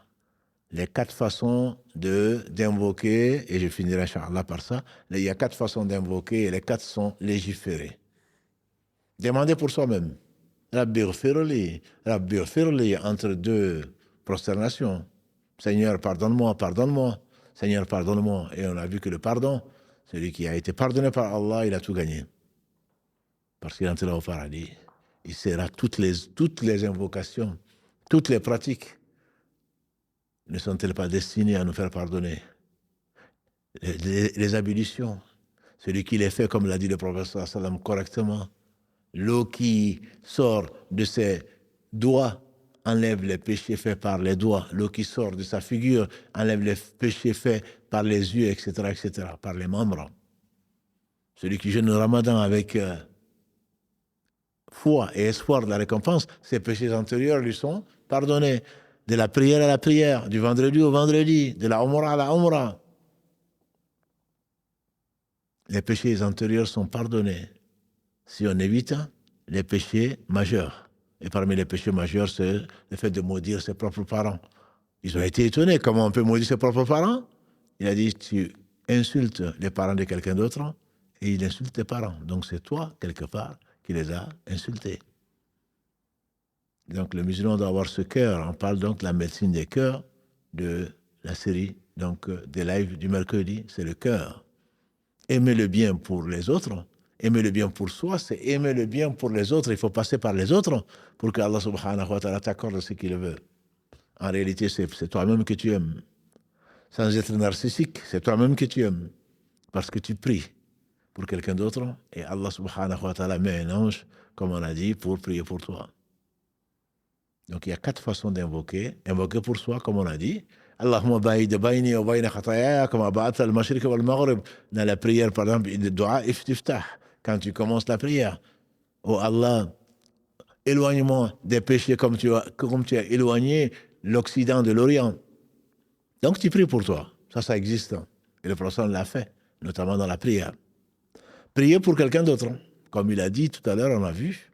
Les 4 façons d'invoquer, et je finirai Inch'Allah par ça, il y a 4 façons d'invoquer et les 4 sont légiférées. Demander pour soi-même. Rabbi ghfirli, entre 2 prosternations. Seigneur, pardonne-moi. Seigneur, pardonne-moi. Et on a vu que le pardon, celui qui a été pardonné par Allah, il a tout gagné. Parce qu'il entrera au paradis. Il sera toutes les invocations, toutes les pratiques, ne sont-elles pas destinées à nous faire pardonner? Les ablutions, celui qui les fait, comme l'a dit le prophète sallallahu alayhi wa sallam, correctement, l'eau qui sort de ses doigts enlève les péchés faits par les doigts. L'eau qui sort de sa figure enlève les péchés faits par les yeux, etc., par les membres. Celui qui jeûne le ramadan avec foi et espoir de la récompense, ses péchés antérieurs lui sont pardonnés. De la prière à la prière, du vendredi au vendredi, de la umrah à la umrah. Les péchés antérieurs sont pardonnés si on évite les péchés majeurs. Et parmi les péchés majeurs, c'est le fait de maudire ses propres parents. Ils ont été étonnés. Comment on peut maudire ses propres parents? Il a dit, tu insulte les parents de quelqu'un d'autre et il insulte tes parents. Donc c'est toi, quelque part, qui les as insultés. Donc le musulman doit avoir ce cœur. On parle donc de la médecine des cœurs de la série donc, des lives du mercredi, c'est le cœur. Aimer le bien pour les autres, aimer le bien pour soi, c'est aimer le bien pour les autres. Il faut passer par les autres pour que Allah subhanahu wa ta'ala t'accorde ce qu'il veut. En réalité, c'est toi-même que tu aimes. Sans être narcissique, c'est toi-même que tu aimes. Parce que tu pries pour quelqu'un d'autre et Allah subhanahu wa ta'ala met un ange, comme on a dit, pour prier pour toi. Donc il y a 4 façons d'invoquer. Invoquer pour soi, comme on a dit. Allahumma ba'id bayni wa bayna khatayaya kama ba'atha al-mashriq wal-maghrib. Dans la prière, par exemple, le dua iftiftah. Quand tu commences la prière. Oh Allah, éloigne-moi des péchés comme tu as éloigné l'Occident de l'Orient. Donc tu pries pour toi. Ça existe. Et le prophète l'a fait, notamment dans la prière. Prier pour quelqu'un d'autre. Comme il a dit tout à l'heure, on a vu,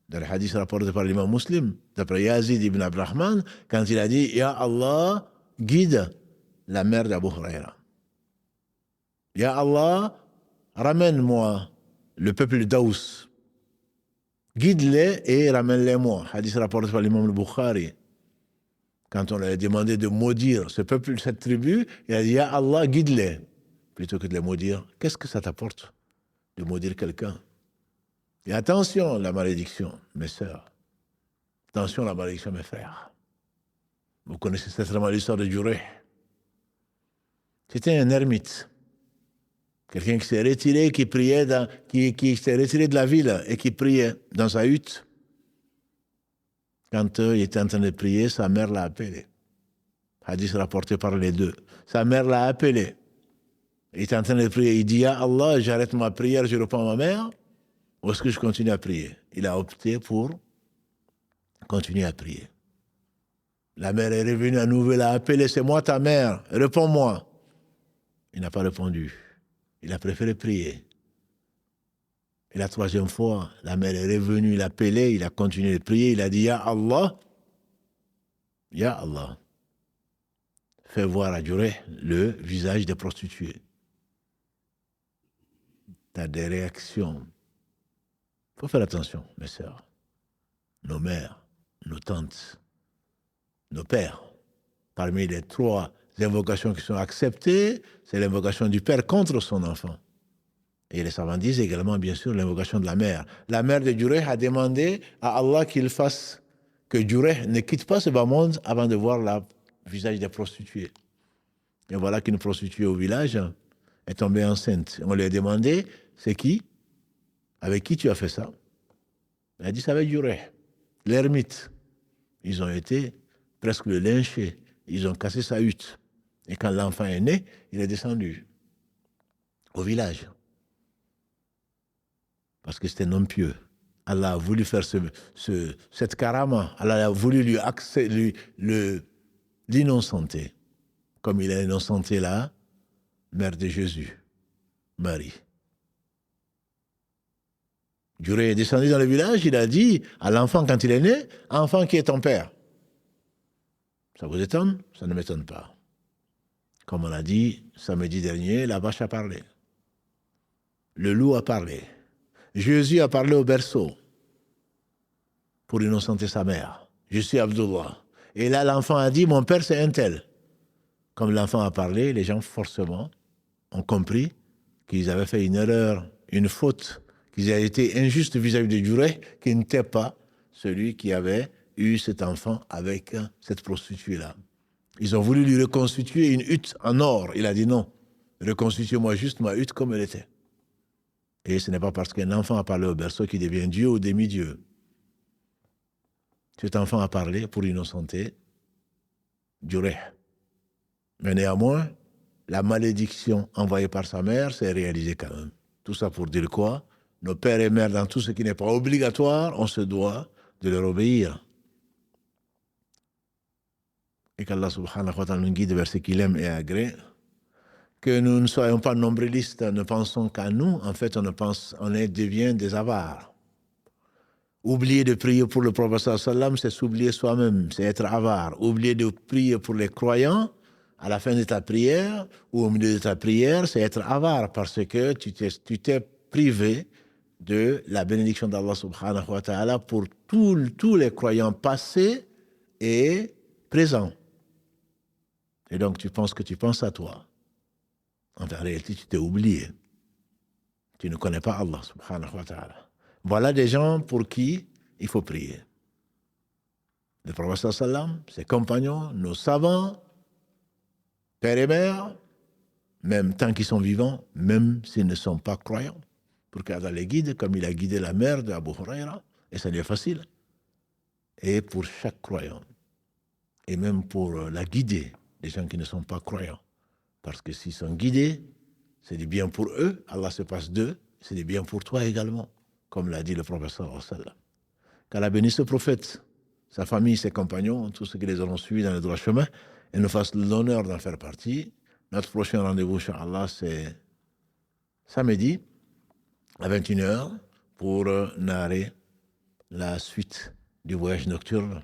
dans le hadith rapporté par l'imam Muslim, d'après Yazid ibn Abdurrahman, quand il a dit « Ya Allah, guide la mère d'Abu Huraira. Ya Allah, ramène-moi le peuple d'Aous. Guide-les et ramène-les moi. » Hadith rapporté par l'imam al-Bukhari. Quand on lui a demandé de maudire ce peuple, cette tribu, il a dit « Ya Allah, guide-les. » Plutôt que de les maudire. Qu'est-ce que ça t'apporte de maudire quelqu'un? Et attention, la malédiction, mes sœurs. Attention, la malédiction, mes frères. Vous connaissez certainement l'histoire de Jureh. C'était un ermite. Quelqu'un qui s'est retiré, qui priait, qui s'est retiré de la ville et qui priait dans sa hutte. Quand il était en train de prier, sa mère l'a appelé. Hadith rapporté par les deux. Sa mère l'a appelé. Il était en train de prier. Il dit, Ya Allah, j'arrête ma prière, je reprends ma mère. Ou est-ce que je continue à prier? Il a opté pour continuer à prier. La mère est revenue à nouveau, l'a appelé, c'est moi ta mère, réponds-moi. Il n'a pas répondu. Il a préféré prier. Et la 3e fois, la mère est revenue, il a appelé, il a continué de prier, il a dit, Ya Allah, fais voir à Jureh le visage des prostituées. Tu as des réactions. Il faut faire attention, mes sœurs, nos mères, nos tantes, nos pères. Parmi les 3 invocations qui sont acceptées, c'est l'invocation du père contre son enfant. Et les savants disent également, bien sûr, l'invocation de la mère. La mère de Jureh a demandé à Allah qu'il fasse que Jureh ne quitte pas ce bas monde avant de voir le visage des prostituées. Et voilà qu'une prostituée au village est tombée enceinte. On lui a demandé, c'est qui? Avec qui tu as fait ça? Elle a dit, c'est avec Jureh, l'ermite. Ils ont été presque le lyncher. Ils ont cassé sa hutte. Et quand l'enfant est né, il est descendu au village. Parce que c'était un homme pieux. Allah a voulu faire cette karama. Allah a voulu l'innocenter. Comme il a innocenté la mère de Jésus, Marie. Jureh est descendu dans le village, il a dit à l'enfant quand il est né, « Enfant, qui est ton père ?» Ça vous étonne? Ça ne m'étonne pas. Comme on a dit samedi dernier, la vache a parlé. Le loup a parlé. Jésus a parlé au berceau pour innocenter sa mère. Je suis Abdullah. Et là, l'enfant a dit, mon père, c'est un tel. Comme l'enfant a parlé, les gens, forcément, ont compris qu'ils avaient fait une erreur, une faute, qu'ils avaient été injustes vis-à-vis de Jureh, qui n'était pas celui qui avait eu cet enfant avec cette prostituée-là. Ils ont voulu lui reconstituer une hutte en or. Il a dit non, reconstituez-moi juste ma hutte comme elle était. Et ce n'est pas parce qu'un enfant a parlé au berceau qu'il devient Dieu ou demi-dieu. Cet enfant a parlé pour innocenter Jureh. Mais néanmoins, la malédiction envoyée par sa mère s'est réalisée quand même. Tout ça pour dire quoi? Nos pères et mères, dans tout ce qui n'est pas obligatoire, on se doit de leur obéir. Et qu'Allah subhanahu wa ta'ala nous guide vers ce qu'il aime et agrée. Que nous ne soyons pas nombrilistes, ne pensons qu'à nous. En fait, on devient des avares. Oublier de prier pour le prophète sallam, c'est s'oublier soi-même, c'est être avare. Oublier de prier pour les croyants, à la fin de ta prière ou au milieu de ta prière, c'est être avare parce que tu t'es privé de la bénédiction d'Allah subhanahu wa ta'ala pour tous les croyants passés et présents. Et donc tu penses que tu penses à toi. En réalité, tu t'es oublié. Tu ne connais pas Allah subhanahu wa ta'ala. Voilà des gens pour qui il faut prier. Le prophète sallam, ses compagnons, nos savants, père et mère, même tant qu'ils sont vivants, même s'ils ne sont pas croyants. Pour qu'Allah les guide, comme il a guidé la mère d'Abu Huraira, et ça lui est facile. Et pour chaque croyant. Et même pour la guider, les gens qui ne sont pas croyants. Parce que s'ils sont guidés, c'est du bien pour eux, Allah se passe d'eux, c'est du bien pour toi également, comme l'a dit le prophète sallallahu alayhi wa sallam. Qu'Allah bénisse ce prophète, sa famille, ses compagnons, tous ceux qui les auront suivis dans le droit chemin, et nous fasse l'honneur d'en faire partie. Notre prochain rendez-vous, Inch'Allah, c'est samedi à 21h pour narrer la suite du voyage nocturne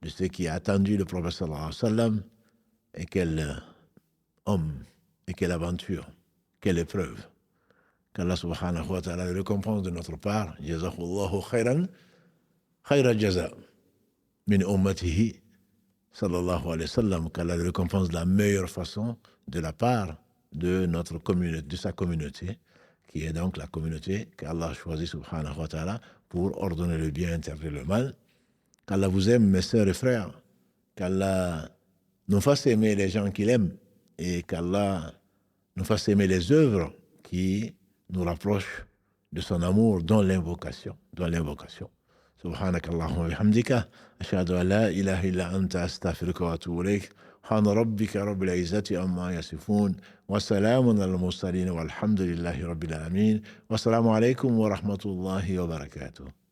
de ce qui a attendu le prophète sallallahu alayhi wa sallam, et quel homme, et quelle aventure, quelle épreuve. Qu'Allah subhanahu wa ta'ala le récompense de notre part. Jazakallahu khairan, khayra jaza min ummatihi sallallahu alayhi wa sallam. Qu'Allah le récompense de la meilleure façon de la part de notre communauté, de sa communauté, qui est donc la communauté qu'Allah a choisie subhanahu wa ta'ala pour ordonner le bien, interdire le mal. Qu'Allah vous aime, mes sœurs et frères. Qu'Allah nous fasse aimer les gens qu'il aime et qu'Allah nous fasse aimer les œuvres qui nous rapprochent de son amour dans l'invocation. سبحانك اللهم وبحمدك أشهد أن لا إله إلا أنت أستغفرك وأتوب إليك سبحان ربك رب العزة عما يصفون وسلام على المرسلين والحمد لله رب العالمين والسلام عليكم ورحمة الله وبركاته.